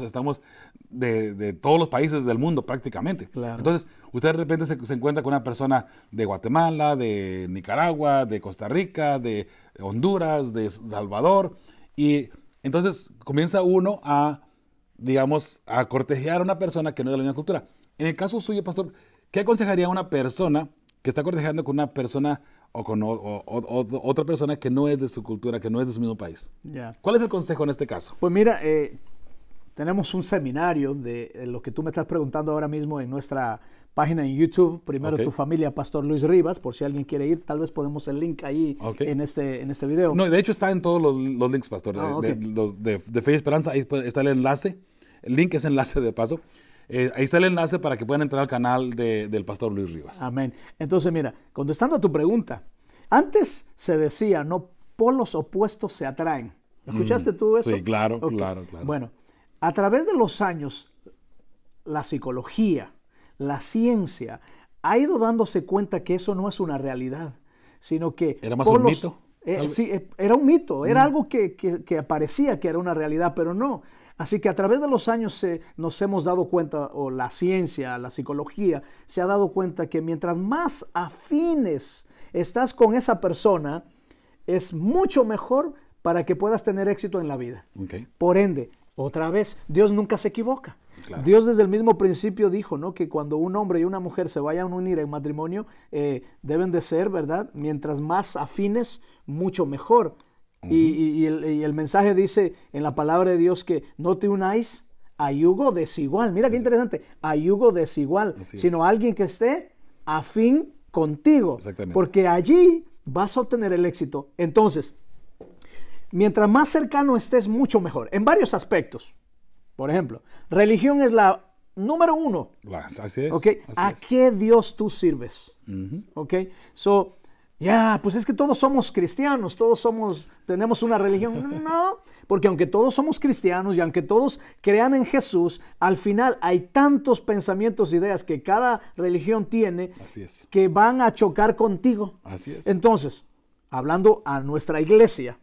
de todos los países del mundo prácticamente. Claro. Entonces, usted de repente se encuentra con una persona de Guatemala, de Nicaragua, de Costa Rica, de Honduras, de Salvador, y entonces comienza uno a, digamos, a cortejar a una persona que no es de la misma cultura. En el caso suyo, pastor, ¿qué aconsejaría a una persona que está cortejando con una persona o con otra persona que no es de su cultura, que no es de su mismo país? Ya. ¿Cuál es el consejo en este caso? Pues mira, tenemos un seminario de lo que tú me estás preguntando ahora mismo en nuestra página en YouTube. Primero Ok. Tu familia, Pastor Luis Rivas, por si alguien quiere ir, tal vez ponemos el link ahí Ok. en este video. No, de hecho está en todos los links, pastor. Ok. De Fe y Esperanza, ahí está el enlace. El link es enlace de paso. Ahí está el enlace para que puedan entrar al canal del pastor Luis Rivas. Amén. Entonces, mira, contestando a tu pregunta, antes se decía, no, polos opuestos se atraen. ¿Escuchaste tú eso? Sí, claro, Ok. claro. Bueno, a través de los años, la psicología, la ciencia, ha ido dándose cuenta que eso no es una realidad, sino que... ¿Era más un mito? Sí, era un mito, era algo que parecía que era una realidad, pero no. Así que a través de los años nos hemos dado cuenta, o la ciencia, la psicología, se ha dado cuenta que mientras más afines estás con esa persona, es mucho mejor para que puedas tener éxito en la vida. Okay. Por ende, otra vez, Dios nunca se equivoca. Claro. Dios desde el mismo principio dijo, ¿no?, que cuando un hombre y una mujer se vayan a unir en matrimonio, deben de ser, ¿verdad?, mientras más afines, mucho mejor. Y el mensaje dice en la palabra de Dios que no te unáis a yugo desigual. Mira qué interesante, a yugo desigual, sino a alguien que esté afín contigo. Exactamente. Porque allí vas a obtener el éxito. Entonces, mientras más cercano estés, mucho mejor, en varios aspectos. Por ejemplo, religión es la número uno. Así es. ¿Okay? Así ¿A es. qué Dios tú sirves? Ujú. ¿Ok? So, pues es que todos somos cristianos, tenemos una religión. No, porque aunque todos somos cristianos y aunque todos crean en Jesús, al final hay tantos pensamientos, ideas que cada religión tiene Así es. que van a chocar contigo. Así es. Entonces, hablando a nuestra iglesia,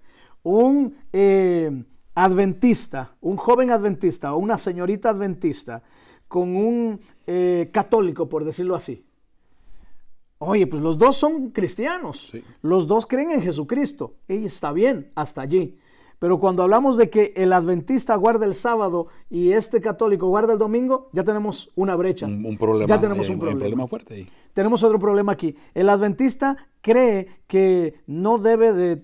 adventista, un joven adventista o una señorita adventista con un católico, por decirlo así. Oye, pues los dos son cristianos, Sí. los dos creen en Jesucristo, y está bien hasta allí. Pero cuando hablamos de que el adventista guarda el sábado y este católico guarda el domingo, ya tenemos una brecha. Un problema. Ya tenemos un Un problema. problema fuerte ahí. Tenemos otro problema aquí. El adventista cree que no debe de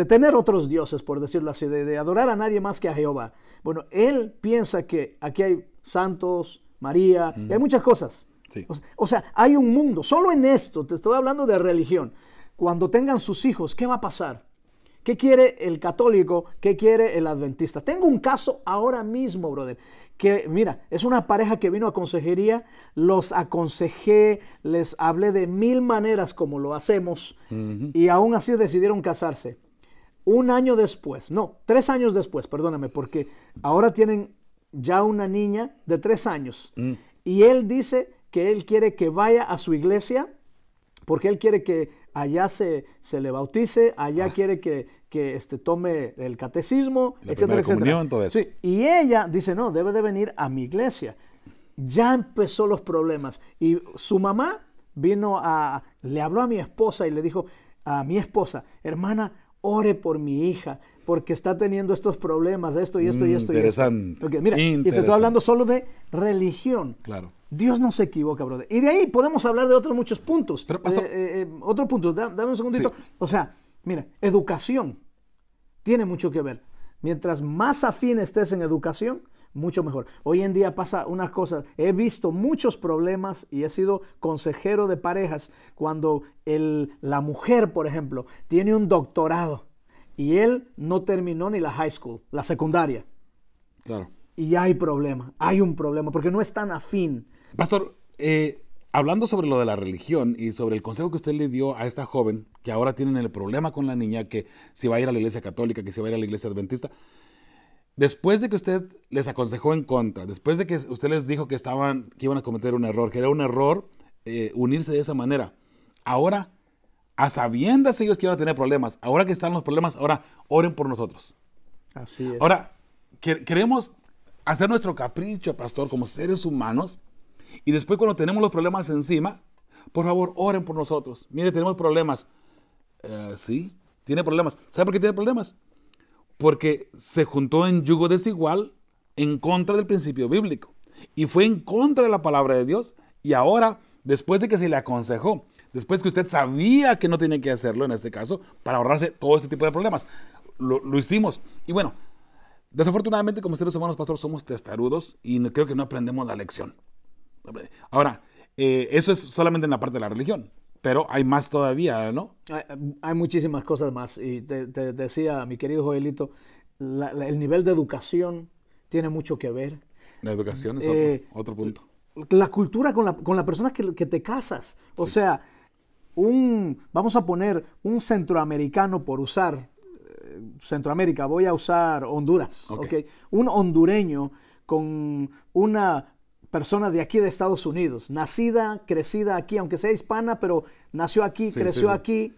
tener otros dioses, por decirlo así, de adorar a nadie más que a Jehová. Bueno, él piensa que aquí hay santos, María, y hay muchas cosas. Sí. O sea, hay un mundo. Solo en esto, te estoy hablando de religión. Cuando tengan sus hijos, ¿qué va a pasar? ¿Qué quiere el católico? ¿Qué quiere el adventista? Tengo un caso ahora mismo, brother, que mira, es una pareja que vino a consejería, los aconsejé, les hablé de 1000 maneras como lo hacemos, y aún así decidieron casarse. 1 año después, no, 3 años después, perdóname, porque ahora tienen ya una niña de 3 años, y él dice que él quiere que vaya a su iglesia, porque él quiere que allá se le bautice, allá quiere que tome el catecismo, La etcétera, primera etcétera. comunión, todo eso. Sí, y ella dice, no, debe de venir a mi iglesia. Ya empezó los problemas. Y su mamá le habló a mi esposa y le dijo a mi esposa, hermana, ore por mi hija, porque está teniendo estos problemas, esto y esto y esto. Interesante. Y esto. Okay, mira, y te estoy Interesante. hablando solo de religión. Claro. Dios no se equivoca, brother. Y de ahí podemos hablar de otros muchos puntos. Pero, pastor, otro punto, dame un segundito. Sí. O sea, mira, educación tiene mucho que ver. Mientras más afín estés en educación, mucho mejor. Hoy en día pasa unas cosas. He visto muchos problemas y he sido consejero de parejas cuando la mujer, por ejemplo, tiene un doctorado y él no terminó ni la high school, la secundaria. Claro. Y hay un problema, porque no es tan afín. Pastor, hablando sobre lo de la religión y sobre el consejo que usted le dio a esta joven, que ahora tienen el problema con la niña, que si va a ir a la iglesia católica, que si va a ir a la iglesia adventista, después de que usted les aconsejó en contra, después de que usted les dijo que iban a cometer un error, que era un error unirse de esa manera, ahora, a sabiendas ellos que iban a tener problemas, ahora que están los problemas, ahora oren por nosotros. Así es. Ahora, queremos hacer nuestro capricho, pastor, como seres humanos, y después cuando tenemos los problemas encima, por favor, oren por nosotros. Mire, tenemos problemas. Sí, tiene problemas. ¿Sabe por qué tiene problemas? Porque se juntó en yugo desigual en contra del principio bíblico. Y fue en contra de la palabra de Dios. Y ahora, después de que se le aconsejó, después que usted sabía que no tenía que hacerlo en este caso, para ahorrarse todo este tipo de problemas, lo hicimos. Y bueno, desafortunadamente como seres humanos, pastor, somos testarudos y creo que no aprendemos la lección. Ahora, eso es solamente en la parte de la religión, pero hay más todavía, ¿no? Hay muchísimas cosas más. Y te decía, mi querido Joelito, el nivel de educación tiene mucho que ver. La educación es otro punto. La cultura con la persona que te casas. O sea, vamos a poner un centroamericano por usar, Centroamérica, voy a usar Honduras. Okay. Un hondureño con una persona de aquí de Estados Unidos, nacida, crecida aquí, aunque sea hispana, pero nació aquí, creció aquí.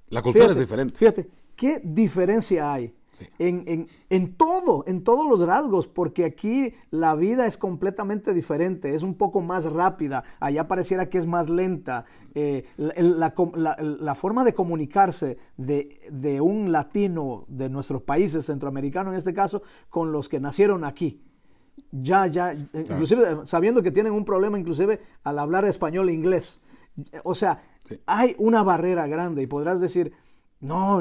La cultura es diferente. Fíjate, ¿qué diferencia hay? Sí. En todos los rasgos, porque aquí la vida es completamente diferente, es un poco más rápida, allá pareciera que es más lenta. La forma de comunicarse de un latino de nuestros países, centroamericanos en este caso, con los que nacieron aquí, claro. Inclusive sabiendo que tienen un problema inclusive al hablar español e inglés. O sea, sí, hay una barrera grande y podrás decir, no,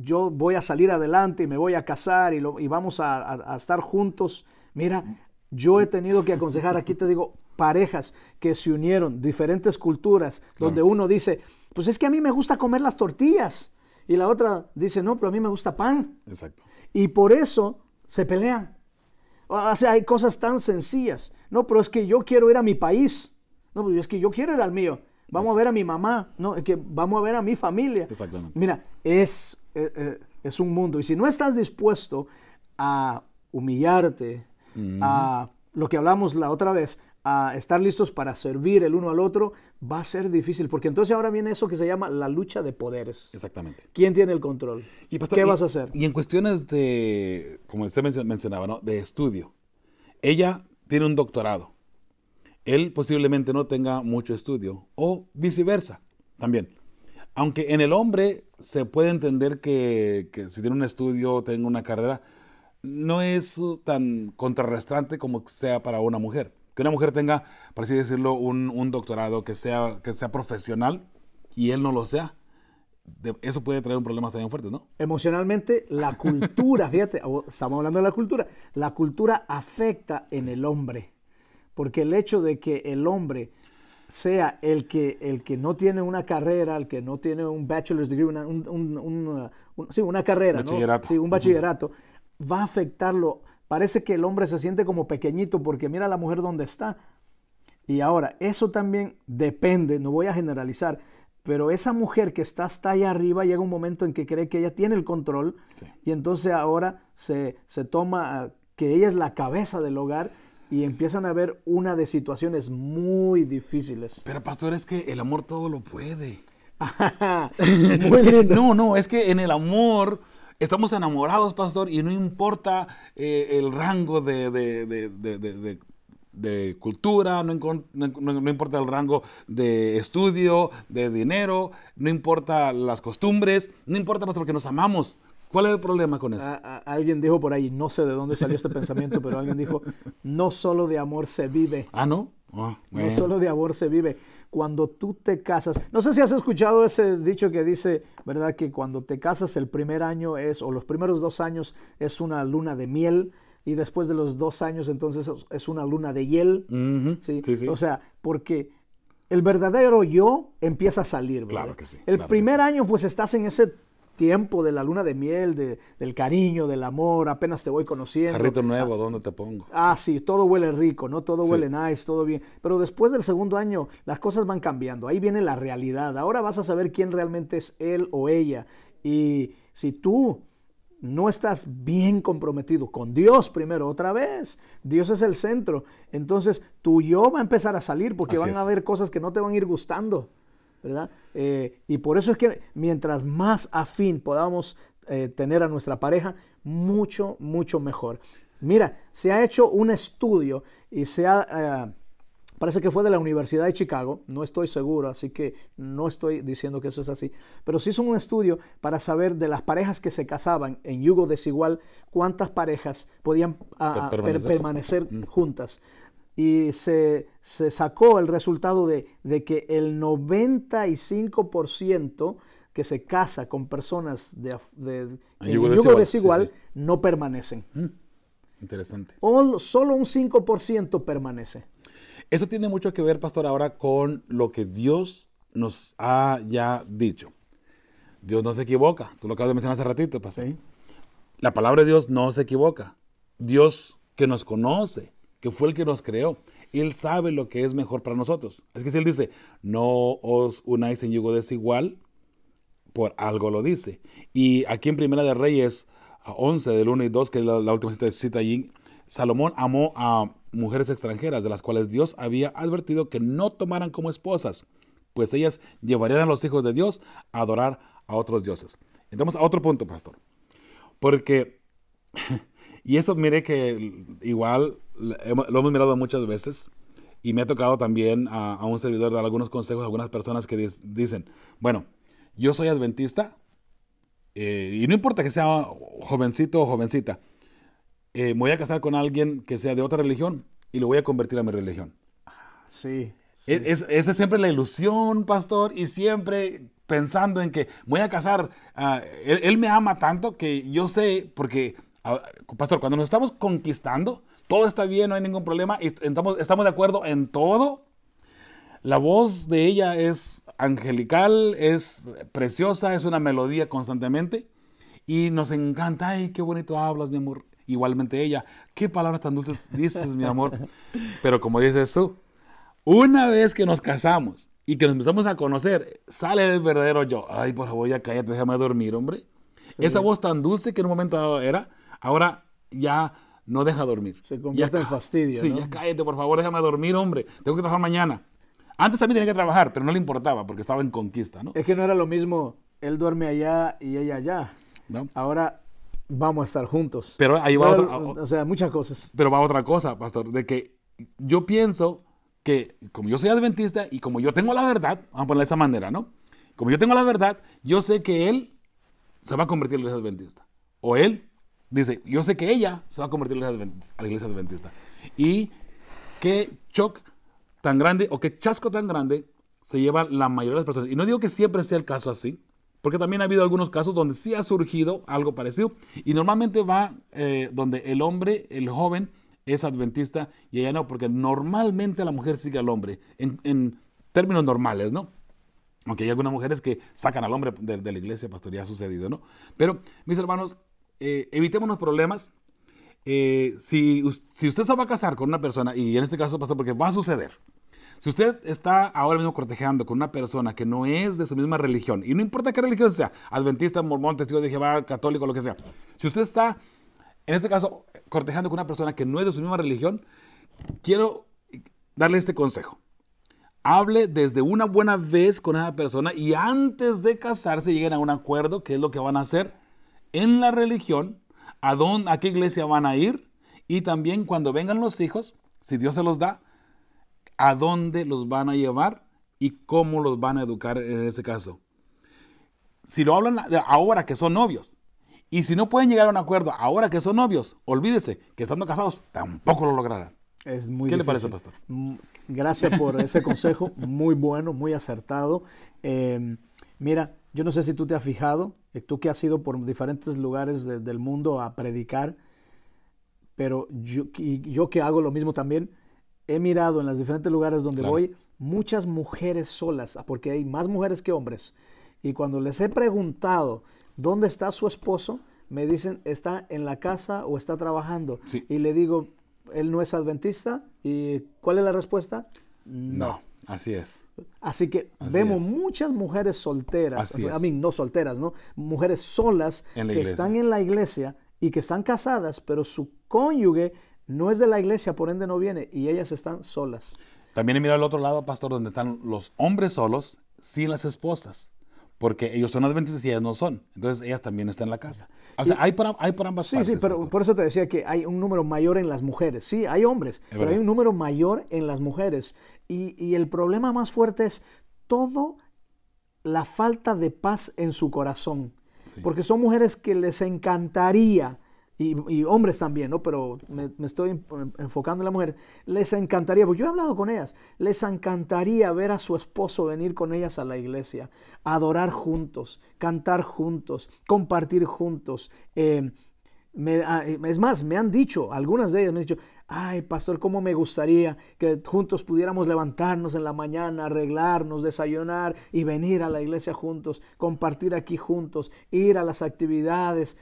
yo voy a salir adelante y me voy a casar y vamos a estar juntos. Mira, yo he tenido que aconsejar, aquí te digo, parejas que se unieron, diferentes culturas, claro, donde uno dice, pues es que a mí me gusta comer las tortillas. Y la otra dice, no, pero a mí me gusta pan. Exacto. Y por eso se pelean. O sea, hay cosas tan sencillas. No, pero es que yo quiero ir a mi país. No, pero es que yo quiero ir al mío. Vamos a ver a mi mamá. No, es que vamos a ver a mi familia. Exactamente. Mira, es un mundo. Y si no estás dispuesto a humillarte, a lo que hablamos la otra vez, a estar listos para servir el uno al otro, va a ser difícil, porque entonces ahora viene eso que se llama la lucha de poderes. Exactamente. ¿Quién tiene el control? Y, pastor, ¿Qué vas a hacer? Y en cuestiones de, como usted mencionaba, ¿no? De estudio. Ella tiene un doctorado. Él posiblemente no tenga mucho estudio. O viceversa también. Aunque en el hombre se puede entender que si tiene un estudio, tenga una carrera, no es tan contrarrestante como sea para una mujer. Que una mujer tenga, por así decirlo, un doctorado, que sea profesional y él no lo sea. Eso puede traer un problema también fuerte, ¿no? Emocionalmente, la cultura, fíjate, estamos hablando de la cultura afecta en el hombre. Porque el hecho de que el hombre sea el que no tiene una carrera, el que no tiene un bachelor's degree, una carrera, bachillerato. ¿no? Sí, un bachillerato, va a afectarlo. Parece que el hombre se siente como pequeñito porque mira a la mujer donde está. Y ahora, eso también depende, no voy a generalizar, pero esa mujer que está hasta allá arriba llega un momento en que cree que ella tiene el control, sí, y entonces ahora se toma que ella es la cabeza del hogar y empiezan a haber una de situaciones muy difíciles. Pero pastor, es que el amor todo lo puede. Muy lindo. No, es que en el amor estamos enamorados, pastor, y no importa el rango de cultura, no importa el rango de estudio, de dinero, no importa las costumbres, no importa, pastor, que nos amamos. ¿Cuál es el problema con eso? Alguien dijo por ahí, no sé de dónde salió este pensamiento, pero alguien dijo, no solo de amor se vive. Ah, ¿no? Oh, bueno. No solo de amor se vive. Cuando tú te casas, no sé si has escuchado ese dicho que dice, ¿verdad? Que cuando te casas el primer año o los primeros 2 años es una luna de miel y después de los 2 años entonces es una luna de hiel. Uh-huh. ¿Sí? Sí, sí. O sea, porque el verdadero yo empieza a salir, ¿verdad? Claro que sí. El claro primer que sí. año pues estás en ese tiempo de la luna de miel, del cariño, del amor, apenas te voy conociendo. Jarrito nuevo, ¿dónde te pongo? Sí, todo huele rico, ¿no? Todo huele nice, todo bien. Pero después del segundo año, las cosas van cambiando. Ahí viene la realidad. Ahora vas a saber quién realmente es él o ella. Y si tú no estás bien comprometido con Dios primero, otra vez, Dios es el centro. Entonces, tu yo va a empezar a salir porque van a haber cosas que no te van a ir gustando, ¿verdad? Y por eso es que mientras más afín podamos tener a nuestra pareja, mucho, mucho mejor. Mira, se ha hecho un estudio y parece que fue de la Universidad de Chicago, no estoy seguro, así que no estoy diciendo que eso es así, pero sí hizo un estudio para saber de las parejas que se casaban en yugo desigual, cuántas parejas podían permanecer juntas. Y se sacó el resultado de que el 95% que se casa con personas en yugo desigual no permanecen. Interesante. Solo un 5% permanece. Eso tiene mucho que ver, pastor, ahora con lo que Dios nos ha ya dicho. Dios no se equivoca. Tú lo acabas de mencionar hace ratito, pastor. Sí. La palabra de Dios no se equivoca. Dios que nos conoce, que fue el que nos creó, Él sabe lo que es mejor para nosotros. Es que si Él dice, no os unáis en yugo desigual, por algo lo dice. Y aquí en Primera de Reyes 11, del 1 y 2, que es la última cita allí, Salomón amó a mujeres extranjeras, de las cuales Dios había advertido que no tomaran como esposas, pues ellas llevarían a los hijos de Dios a adorar a otros dioses. Entramos a otro punto, pastor. Porque, y eso mire que igual lo hemos mirado muchas veces, y me ha tocado también a un servidor dar algunos consejos a algunas personas que dicen, bueno, yo soy adventista, y no importa que sea jovencito o jovencita, me voy a casar con alguien que sea de otra religión y lo voy a convertir a mi religión. Sí. Esa es siempre la ilusión, pastor, y siempre pensando en que voy a casar, él me ama tanto que yo sé, porque, pastor, cuando nos estamos conquistando, todo está bien, no hay ningún problema, y estamos de acuerdo en todo. La voz de ella es angelical, es preciosa, es una melodía constantemente, y nos encanta. Ay, qué bonito hablas, mi amor. Igualmente ella, qué palabras tan dulces dices, mi amor. Pero como dices tú, una vez que nos casamos y que nos empezamos a conocer, sale el verdadero yo. Ay, por favor, ya cállate, déjame dormir, hombre. Sí. Esa voz tan dulce que en un momento dado era, ahora ya no deja dormir. Se convierte en fastidio, Sí, ¿no? ya cállate, por favor, déjame dormir, hombre. Tengo que trabajar mañana. Antes también tenía que trabajar, pero no le importaba porque estaba en conquista, ¿no? Es que no era lo mismo, él duerme allá y ella allá. ¿No? Ahora vamos a estar juntos. Pero ahí va O sea, muchas cosas. Pero va otra cosa, pastor, de que yo pienso que como yo soy adventista y como yo tengo la verdad, vamos a ponerlo de esa manera, ¿no? Como yo tengo la verdad, yo sé que él se va a convertir en la iglesia adventista. O él dice, yo sé que ella se va a convertir en la iglesia adventista. Y qué shock tan grande o qué chasco tan grande se llevan la mayoría de las personas. Y no digo que siempre sea el caso así, porque también ha habido algunos casos donde sí ha surgido algo parecido. Y normalmente va donde el hombre, el joven, es adventista y ella no, porque normalmente la mujer sigue al hombre en términos normales, ¿no? Aunque hay algunas mujeres que sacan al hombre de la iglesia, pastor, ya ha sucedido, ¿no? Pero, mis hermanos, evitemos los problemas. Si usted se va a casar con una persona, y en este caso, pastor, porque va a suceder, si usted está ahora mismo cortejando con una persona que no es de su misma religión, y no importa qué religión sea, adventista, mormón, testigo de Jehová, católico, lo que sea, si usted está, en este caso, cortejando con una persona que no es de su misma religión, quiero darle este consejo. Hable desde una buena vez con esa persona y antes de casarse lleguen a un acuerdo, qué es lo que van a hacer en la religión, a qué iglesia van a ir, y también cuando vengan los hijos, si Dios se los da, a dónde los van a llevar y cómo los van a educar en ese caso. Si lo hablan ahora que son novios, y si no pueden llegar a un acuerdo ahora que son novios, olvídese que estando casados tampoco lo lograrán. Es muy ¿Qué difícil. le parece, pastor? Gracias por ese consejo, muy bueno, muy acertado. Mira, yo no sé si tú te has fijado, tú que has ido por diferentes lugares del mundo a predicar, pero yo que hago lo mismo también, he mirado en los diferentes lugares donde Claro. voy, muchas mujeres solas, porque hay más mujeres que hombres. Y cuando les he preguntado dónde está su esposo, me dicen, está en la casa o está trabajando. Sí. Y le digo, ¿él no es adventista? ¿Y cuál es la respuesta? No. Así es. Así que Así vemos es. muchas mujeres solteras, Así es. no solteras, ¿no? Mujeres solas En la que iglesia. están en la iglesia y que están casadas, pero su cónyuge no es de la iglesia, por ende no viene, y ellas están solas. También he mirado al otro lado, pastor, donde están los hombres solos sin las esposas, porque ellos son adventistas y ellas no son. Entonces ellas también están en la casa. O sea, hay por ambas Sí, partes. sí, pero pastor. por eso te decía que hay un número mayor en las mujeres. Sí, hay hombres, pero verdad. hay un número mayor en las mujeres. Y el problema más fuerte es todo la falta de paz en su corazón. Sí. Porque son mujeres que les encantaría, y hombres también, ¿no? Pero me estoy enfocando en la mujer. Les encantaría, porque yo he hablado con ellas, les encantaría ver a su esposo venir con ellas a la iglesia, adorar juntos, cantar juntos, compartir juntos. Es más, me han dicho, algunas de ellas me han dicho, ay, pastor, cómo me gustaría que juntos pudiéramos levantarnos en la mañana, arreglarnos, desayunar y venir a la iglesia juntos, compartir aquí juntos, ir a las actividades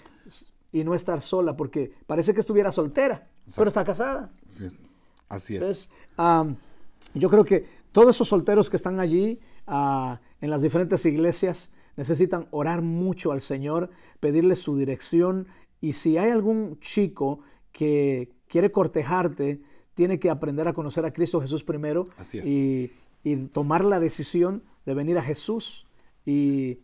y no estar sola, porque parece que estuviera soltera, pero está casada. Así es. Entonces, yo creo que todos esos solteros que están allí en las diferentes iglesias necesitan orar mucho al Señor, pedirle su dirección, y si hay algún chico que quiere cortejarte, tiene que aprender a conocer a Cristo Jesús primero. Así es. Y tomar la decisión de venir a Jesús y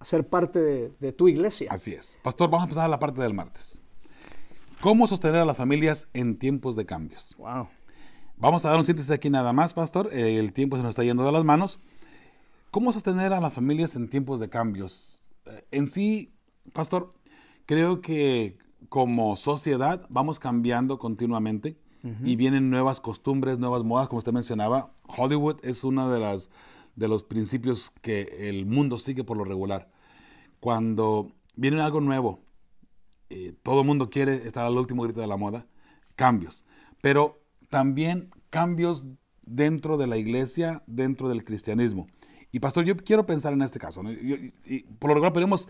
ser parte de tu iglesia. Así es. Pastor, vamos a empezar la parte del martes. ¿Cómo sostener a las familias en tiempos de cambios? Wow. Vamos a dar un síntesis aquí nada más, pastor. El tiempo se nos está yendo de las manos. ¿Cómo sostener a las familias en tiempos de cambios? En sí, pastor, creo que como sociedad vamos cambiando continuamente y vienen nuevas costumbres, nuevas modas, como usted mencionaba. Hollywood es uno de los principios que el mundo sigue por lo regular. Cuando viene algo nuevo, todo el mundo quiere estar al último grito de la moda, cambios. Pero también cambios dentro de la iglesia, dentro del cristianismo. Y pastor, yo quiero pensar en este caso, ¿no? Y por lo regular podemos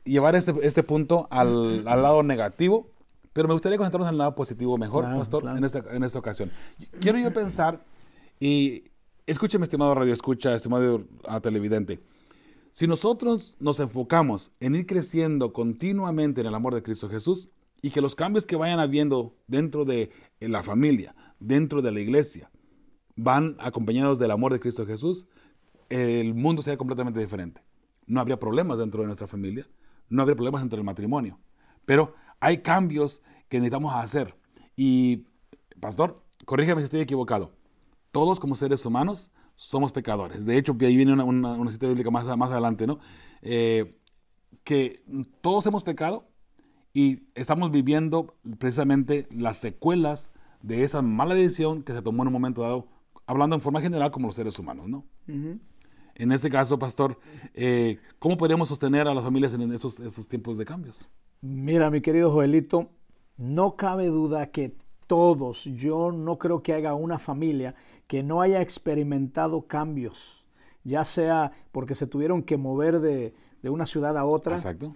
llevar este punto al lado negativo, pero me gustaría concentrarnos en el lado positivo mejor, Claro, pastor, claro. en esta ocasión. Quiero yo pensar, y escúcheme, estimado radio escucha, estimado televidente, si nosotros nos enfocamos en ir creciendo continuamente en el amor de Cristo Jesús y que los cambios que vayan habiendo dentro de la familia, dentro de la iglesia, van acompañados del amor de Cristo Jesús, el mundo sería completamente diferente. No habría problemas dentro de nuestra familia, no habría problemas dentro del matrimonio, pero hay cambios que necesitamos hacer. Y, pastor, corrígeme si estoy equivocado. Todos como seres humanos somos pecadores. De hecho, ahí viene una cita bíblica más adelante, ¿no? Que todos hemos pecado y estamos viviendo precisamente las secuelas de esa mala decisión que se tomó en un momento dado, hablando en forma general como los seres humanos, ¿no? Uh-huh. En este caso, pastor, ¿cómo podríamos sostener a las familias en esos tiempos de cambios? Mira, mi querido Joelito, no cabe duda que todos, yo no creo que haya una familia que no haya experimentado cambios, ya sea porque se tuvieron que mover de una ciudad a otra. Exacto.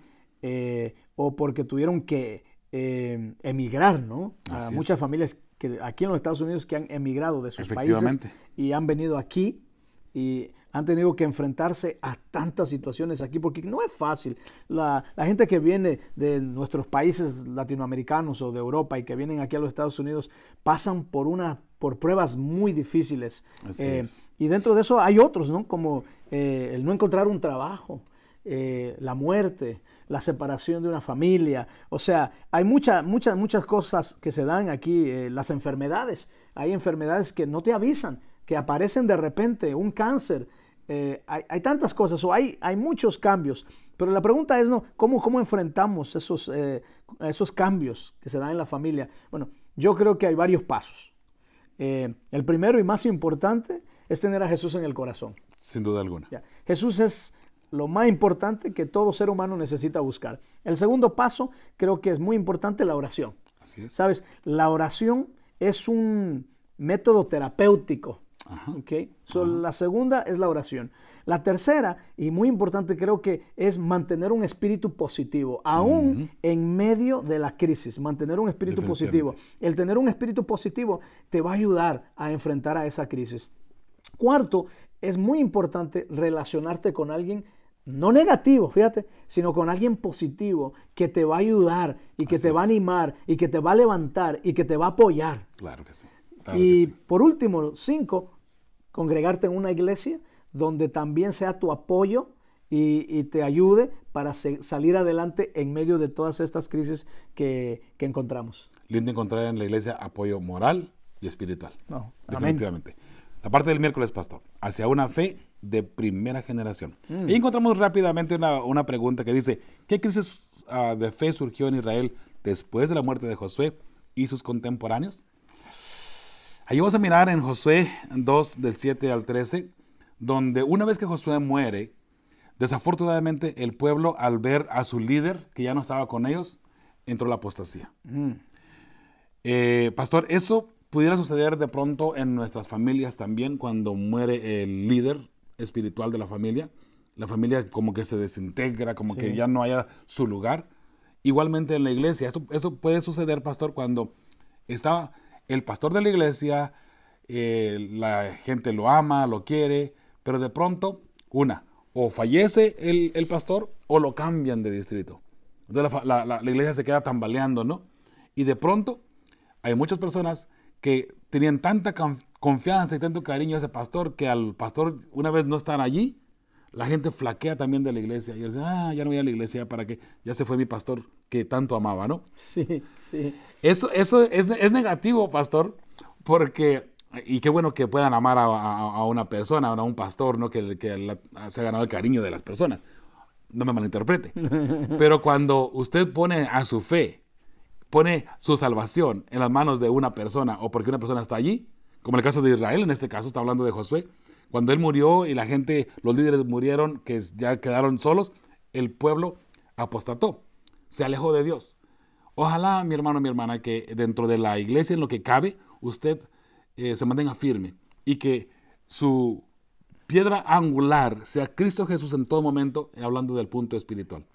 O porque tuvieron que emigrar, ¿no? A muchas familias que aquí en los Estados Unidos que han emigrado de sus países y han venido aquí y han tenido que enfrentarse a tantas situaciones aquí, porque no es fácil. La gente que viene de nuestros países latinoamericanos o de Europa y que vienen aquí a los Estados Unidos pasan por pruebas muy difíciles. Y dentro de eso hay otros, ¿no? Como el no encontrar un trabajo, la muerte, la separación de una familia. O sea, hay muchas cosas que se dan aquí, las enfermedades. Hay enfermedades que no te avisan, que aparecen de repente, un cáncer. Hay tantas cosas, o hay muchos cambios. Pero la pregunta es, ¿no? ¿Cómo enfrentamos esos cambios que se dan en la familia? Bueno, yo creo que hay varios pasos. El primero y más importante es tener a Jesús en el corazón. Sin duda alguna. Jesús es lo más importante que todo ser humano necesita buscar. El segundo paso creo que es muy importante, la oración. Así es. ¿Sabes? La oración es un método terapéutico. ¿Okay? La segunda es la oración. La tercera, y muy importante creo que es mantener un espíritu positivo, aún en medio de la crisis, mantener un espíritu positivo. El tener un espíritu positivo te va a ayudar a enfrentar a esa crisis. Cuarto, es muy importante relacionarte con alguien no negativo, fíjate, sino con alguien positivo que te va a ayudar y que te va a animar y que te va a levantar y que te va a apoyar. Claro que sí. Y por último, 5, congregarte en una iglesia donde también sea tu apoyo y te ayude para salir adelante en medio de todas estas crisis que encontramos. Lindo encontrar en la iglesia apoyo moral y espiritual. Definitivamente. Amén. La parte del miércoles, pastor, hacia una fe de primera generación. Y encontramos rápidamente una pregunta que dice, ¿qué crisis de fe surgió en Israel después de la muerte de Josué y sus contemporáneos? Ahí vamos a mirar en Josué 2, del 7 al 13, donde una vez que Josué muere, desafortunadamente el pueblo, al ver a su líder, que ya no estaba con ellos, entró la apostasía. Pastor, eso pudiera suceder de pronto en nuestras familias también, cuando muere el líder espiritual de la familia como que se desintegra, como que ya no haya su lugar. Igualmente en la iglesia, esto puede suceder, pastor, cuando está el pastor de la iglesia, la gente lo ama, lo quiere, pero de pronto, o fallece el pastor o lo cambian de distrito. Entonces la iglesia se queda tambaleando, ¿no? Y de pronto hay muchas personas que tenían tanta confianza y tanto cariño a ese pastor que al pastor, una vez no estar allí, la gente flaquea también de la iglesia. Y él dice, ya no voy a la iglesia, ¿para qué? Ya se fue mi pastor que tanto amaba, ¿no? Sí. Eso es negativo, pastor, porque, y qué bueno que puedan amar a una persona, a un pastor, ¿no? Que se ha ganado el cariño de las personas. No me malinterprete. Pero cuando usted pone a su fe, pone su salvación en las manos de una persona, o porque una persona está allí, como en el caso de Israel, en este caso está hablando de Josué, cuando él murió y la gente, los líderes murieron, que ya quedaron solos, el pueblo apostató, se alejó de Dios. Ojalá, mi hermano, mi hermana, que dentro de la iglesia, en lo que cabe, usted se mantenga firme y que su piedra angular sea Cristo Jesús en todo momento, hablando del punto espiritual.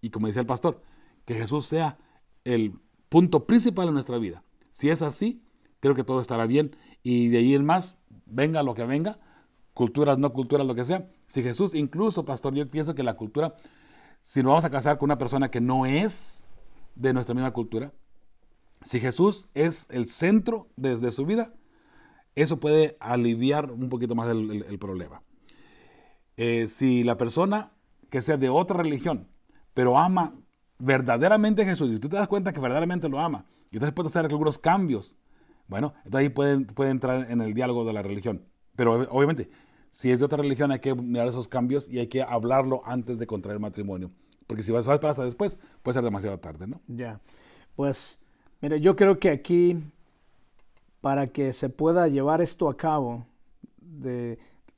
Y como decía el pastor, que Jesús sea el punto principal en nuestra vida. Si es así, creo que todo estará bien y de ahí en más, venga lo que venga, culturas, no culturas, lo que sea. Si Jesús, incluso, pastor, yo pienso que la cultura, si nos vamos a casar con una persona que no es de nuestra misma cultura, Si Jesús es el centro de su vida, eso puede aliviar un poquito más el problema. Si la persona que sea de otra religión, pero ama verdaderamente a Jesús, y tú te das cuenta que verdaderamente lo ama, y entonces puede hacer algunos cambios, bueno, entonces ahí puede entrar en el diálogo de la religión. Pero obviamente, si es de otra religión, hay que mirar esos cambios y hay que hablarlo antes de contraer matrimonio. Porque si vas para hasta después, puede ser demasiado tarde, ¿no? Ya, pues, mire, yo creo que aquí, para que se pueda llevar esto a cabo,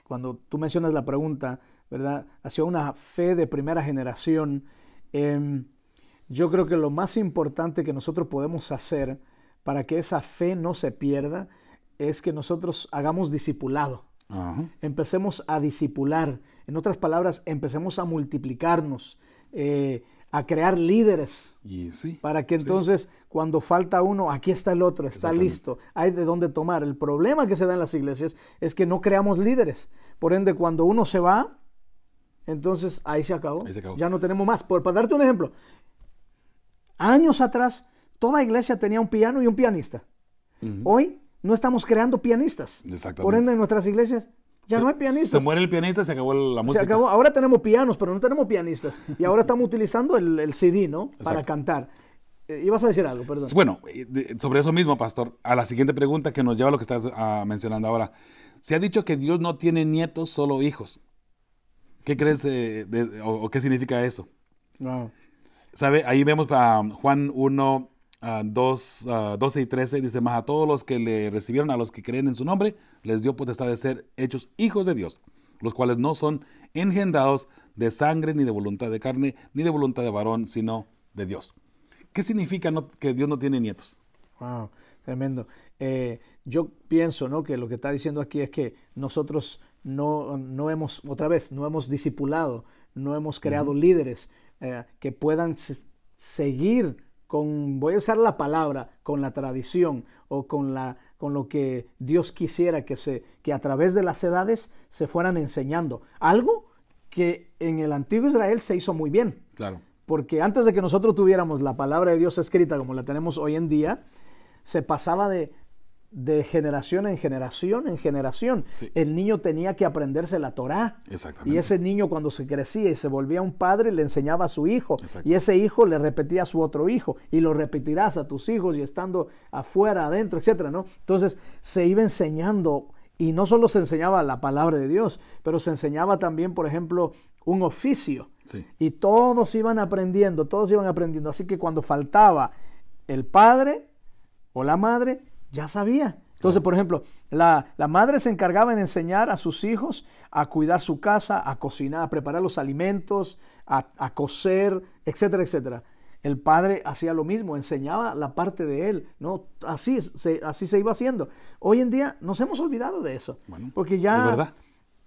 cuando tú mencionas la pregunta, ¿verdad? Hacia una fe de primera generación, yo creo que lo más importante que nosotros podemos hacer para que esa fe no se pierda es que nosotros hagamos discipulado. Ajá. Empecemos a discipular. En otras palabras, empecemos a multiplicarnos, a crear líderes. Y sí, Para que entonces, cuando falta uno, aquí está el otro, está listo, hay de dónde tomar. El problema que se da en las iglesias es que no creamos líderes. Por ende, cuando uno se va, entonces ahí se acabó. Ahí se acabó. Ya no tenemos más. Para darte un ejemplo, años atrás, toda iglesia tenía un piano y un pianista. Hoy no estamos creando pianistas. Exactamente. Por ende, en nuestras iglesias ya no hay pianistas. Se muere el pianista y se acabó la música. Se acabó. Ahora tenemos pianos, pero no tenemos pianistas. Y ahora estamos utilizando el CD, ¿no? Para Exacto. cantar. Ibas a decir algo, perdón. Bueno, sobre eso mismo, pastor, a la siguiente pregunta que nos lleva a lo que estás mencionando ahora. Se ha dicho que Dios no tiene nietos, solo hijos. ¿Qué crees o qué significa eso? No. ¿Sabe? Ahí vemos a Juan 1, 12 y 13, dice, más a todos los que le recibieron, a los que creen en su nombre, les dio potestad de ser hechos hijos de Dios, los cuales no son engendrados de sangre, ni de voluntad de carne, ni de voluntad de varón, sino de Dios. ¿Qué significa que Dios no tiene nietos? Wow, tremendo. Yo pienso, ¿no?, que lo que está diciendo aquí es que nosotros no hemos discipulado, no hemos creado líderes que puedan seguir voy a usar la palabra, con la tradición o con lo que Dios quisiera que a través de las edades se fueran enseñando. Algo que en el antiguo Israel se hizo muy bien. Claro. Porque antes de que nosotros tuviéramos la palabra de Dios escrita como la tenemos hoy en día, se pasaba de generación en generación. Sí. El niño tenía que aprenderse la Torá. Exactamente. Y ese niño, cuando se crecía y se volvía un padre, le enseñaba a su hijo. Exacto. Y ese hijo le repetía a su otro hijo. Y lo repetirás a tus hijos y estando afuera, adentro, etcétera, ¿no? Entonces se iba enseñando. Y no solo se enseñaba la palabra de Dios, pero se enseñaba también, por ejemplo, un oficio. Sí. Y todos iban aprendiendo. Así que cuando faltaba el padre o la madre, ya sabía. Entonces, por ejemplo, la madre se encargaba en enseñar a sus hijos a cuidar su casa, a cocinar, a preparar los alimentos, a coser, etcétera, etcétera. El padre hacía lo mismo, enseñaba la parte de él, ¿no? Así se iba haciendo. Hoy en día nos hemos olvidado de eso. Bueno, porque ¿de verdad?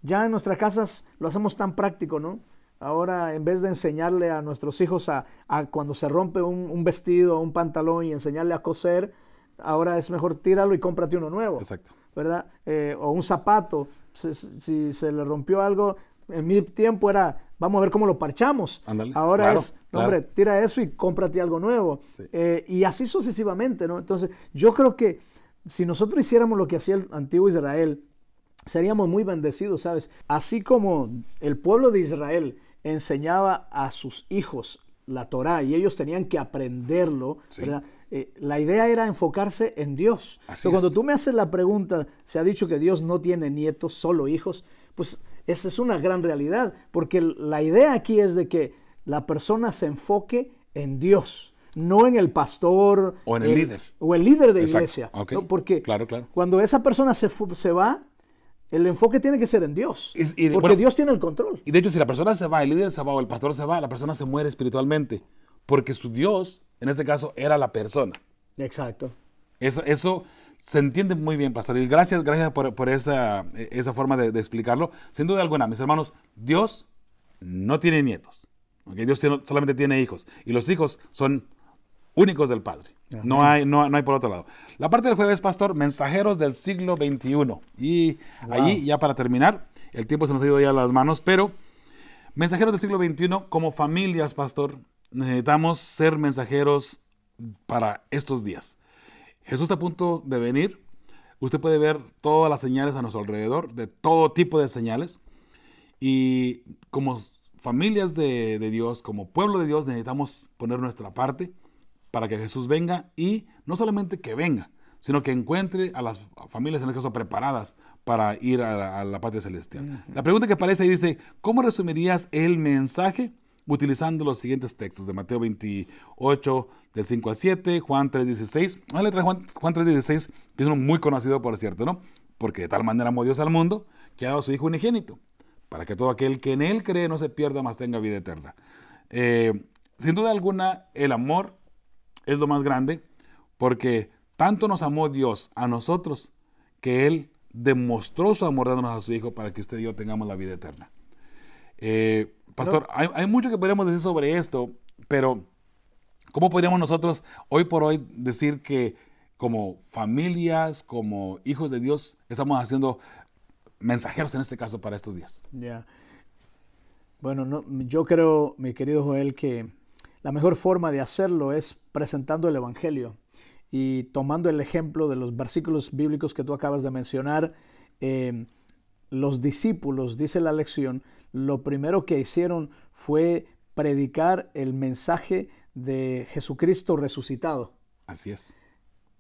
ya en nuestras casas lo hacemos tan práctico, ¿no? Ahora, en vez de enseñarle a nuestros hijos a cuando se rompe un vestido o un pantalón y enseñarle a coser, ahora es mejor tíralo y cómprate uno nuevo. Exacto. ¿Verdad? O un zapato, si se le rompió algo, en mi tiempo era, vamos a ver cómo lo parchamos. Ándale. Ahora Claro, hombre, claro. tira eso y cómprate algo nuevo. Sí. Y así sucesivamente, ¿no? Entonces, yo creo que si nosotros hiciéramos lo que hacía el antiguo Israel, seríamos muy bendecidos, ¿sabes? Así como el pueblo de Israel enseñaba a sus hijos la Torá y ellos tenían que aprenderlo, Sí. ¿verdad? La idea era enfocarse en Dios. Así Pero cuando es. tú me haces la pregunta, se ha dicho que Dios no tiene nietos, solo hijos, pues esa es una gran realidad, porque la idea aquí es de que la persona se enfoque en Dios, no en el pastor O en el líder. o el líder de Exacto. iglesia, Ok. ¿no? Porque Claro. cuando esa persona se va, el enfoque tiene que ser en Dios, porque bueno, Dios tiene el control. Y de hecho, si la persona se va, el líder se va o el pastor se va, la persona se muere espiritualmente. Porque su Dios, en este caso, era la persona. Exacto. Eso se entiende muy bien, pastor. Y gracias por esa forma de explicarlo. Sin duda alguna, mis hermanos, Dios no tiene nietos. ¿Okay? Dios solamente tiene hijos. Y los hijos son únicos del Padre. No hay por otro lado. La parte del jueves, pastor, mensajeros del siglo XXI. Y allí, ya para terminar, el tiempo se nos ha ido ya a las manos, pero mensajeros del siglo XXI, como familias, pastor, necesitamos ser mensajeros para estos días. Jesús está a punto de venir. Usted puede ver todas las señales a nuestro alrededor, de todo tipo de señales. Y como familias de Dios, como pueblo de Dios, necesitamos poner nuestra parte para que Jesús venga, y no solamente que venga, sino que encuentre a las familias, en este caso, preparadas para ir a la patria celestial. La pregunta que aparece ahí dice, ¿cómo resumirías el mensaje? Utilizando los siguientes textos de Mateo 28, del 5 al 7, Juan 3:16. Una letra de Juan 3:16, que es uno muy conocido, por cierto, ¿no? Porque de tal manera amó Dios al mundo, que ha dado a su Hijo unigénito, para que todo aquel que en Él cree no se pierda, mas tenga vida eterna. Sin duda alguna, el amor es lo más grande, porque tanto nos amó Dios a nosotros, que Él demostró su amor dándonos a su Hijo para que usted y yo tengamos la vida eterna. Pastor, hay mucho que podríamos decir sobre esto, pero ¿cómo podríamos nosotros hoy por hoy decir que como familias, como hijos de Dios, estamos haciendo mensajeros en este caso para estos días? Ya. Bueno, yo creo, mi querido Joel, que la mejor forma de hacerlo es presentando el Evangelio y tomando el ejemplo de los versículos bíblicos que tú acabas de mencionar. Los discípulos, dice la lección, lo primero que hicieron fue predicar el mensaje de Jesucristo resucitado. Así es.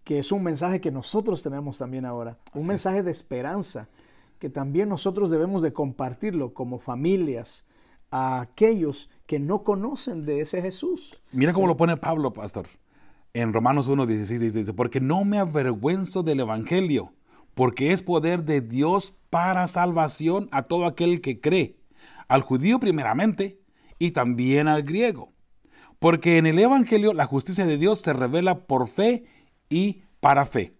Que es un mensaje que nosotros tenemos también ahora. Un mensaje de esperanza que también nosotros debemos de compartirlo como familias a aquellos que no conocen de ese Jesús. Mira cómo lo pone Pablo, pastor. En Romanos 1:16 dice, porque no me avergüenzo del Evangelio, porque es poder de Dios para salvación a todo aquel que cree, al judío primeramente y también al griego. Porque en el Evangelio la justicia de Dios se revela por fe y para fe,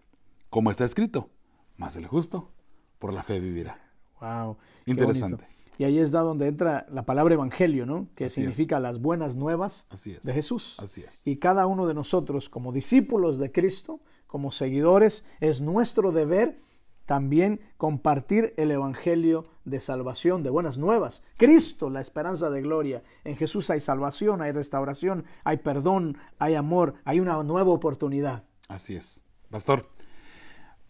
como está escrito, mas el justo por la fe vivirá. Wow, interesante. Y ahí es donde entra la palabra evangelio, ¿no? Que Así significa las buenas nuevas de Jesús. Así es. Y cada uno de nosotros, como discípulos de Cristo, como seguidores, es nuestro deber también compartir el evangelio de salvación, de buenas nuevas. Cristo, la esperanza de gloria. En Jesús hay salvación, hay restauración, hay perdón, hay amor, hay una nueva oportunidad. Así es. Pastor,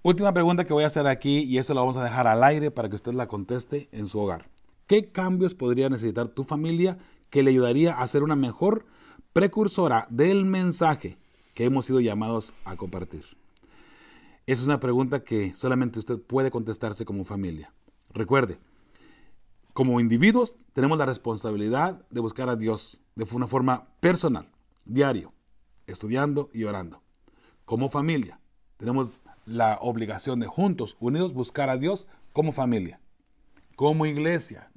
última pregunta que voy a hacer aquí, y eso lo vamos a dejar al aire para que usted la conteste en su hogar. ¿Qué cambios podría necesitar tu familia que le ayudaría a ser una mejor precursora del mensaje que hemos sido llamados a compartir? Es una pregunta que solamente usted puede contestarse como familia. Recuerde, como individuos tenemos la responsabilidad de buscar a Dios de una forma personal, diario, estudiando y orando. Como familia tenemos la obligación de juntos, unidos, buscar a Dios como familia. Como iglesia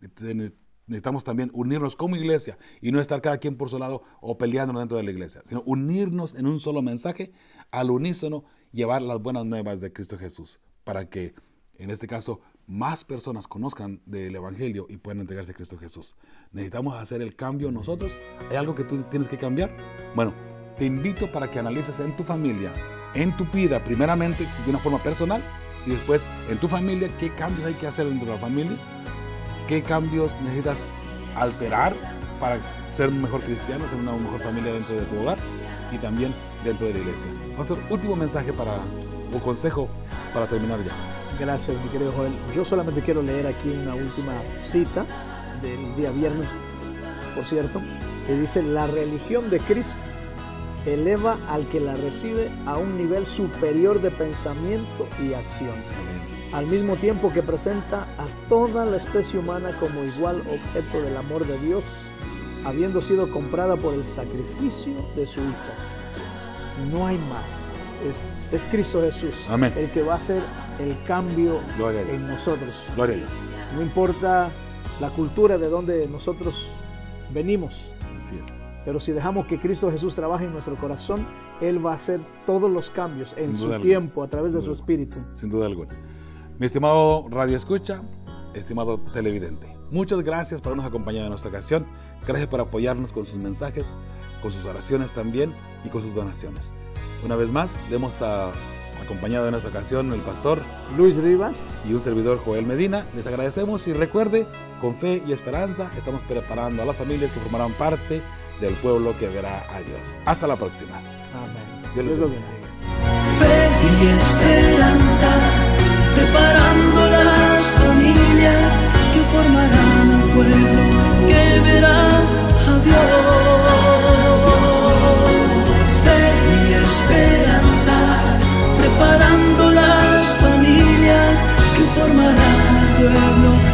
necesitamos también unirnos como iglesia y no estar cada quien por su lado o peleándonos dentro de la iglesia, sino unirnos en un solo mensaje, al unísono, llevar las buenas nuevas de Cristo Jesús, para que, en este caso, más personas conozcan del Evangelio y puedan entregarse a Cristo Jesús. Necesitamos hacer el cambio nosotros. ¿Hay algo que tú tienes que cambiar? Bueno, te invito para que analices en tu familia, en tu vida, primeramente de una forma personal, y después en tu familia, qué cambios hay que hacer dentro de la familia, qué cambios necesitas alterar para ser un mejor cristiano, ser una mejor familia dentro de tu hogar y también dentro de la iglesia. Pastor, último mensaje o consejo para terminar ya. Gracias, mi querido Joel. Yo solamente quiero leer aquí una última cita del día viernes, por cierto, que dice: la religión de Cristo eleva al que la recibe a un nivel superior de pensamiento y acción, al mismo tiempo que presenta a toda la especie humana como igual objeto del amor de Dios, habiendo sido comprada por el sacrificio de su Hijo. No hay más. Es Cristo Jesús. Amén. El que va a hacer el cambio en nosotros. Gloria a Dios. No importa la cultura de donde nosotros venimos. Así es. Pero si dejamos que Cristo Jesús trabaje en nuestro corazón, Él va a hacer todos los cambios en su tiempo, a través de su Espíritu. Sin duda alguna. Mi estimado Radio Escucha, estimado televidente, muchas gracias por habernos acompañado en esta ocasión. Gracias por apoyarnos con sus mensajes, con sus oraciones también y con sus donaciones. Una vez más, le hemos acompañado en esta ocasión el pastor Luis Rivas y un servidor, Joel Medina. Les agradecemos y recuerde, con fe y esperanza, estamos preparando a las familias que formarán parte del pueblo que verá a Dios. Hasta la próxima. Amén. Dios les bendiga. y esperanza, preparando las familias que formarán un pueblo que verá a Dios. Fe y esperanza, preparando las familias que formarán un pueblo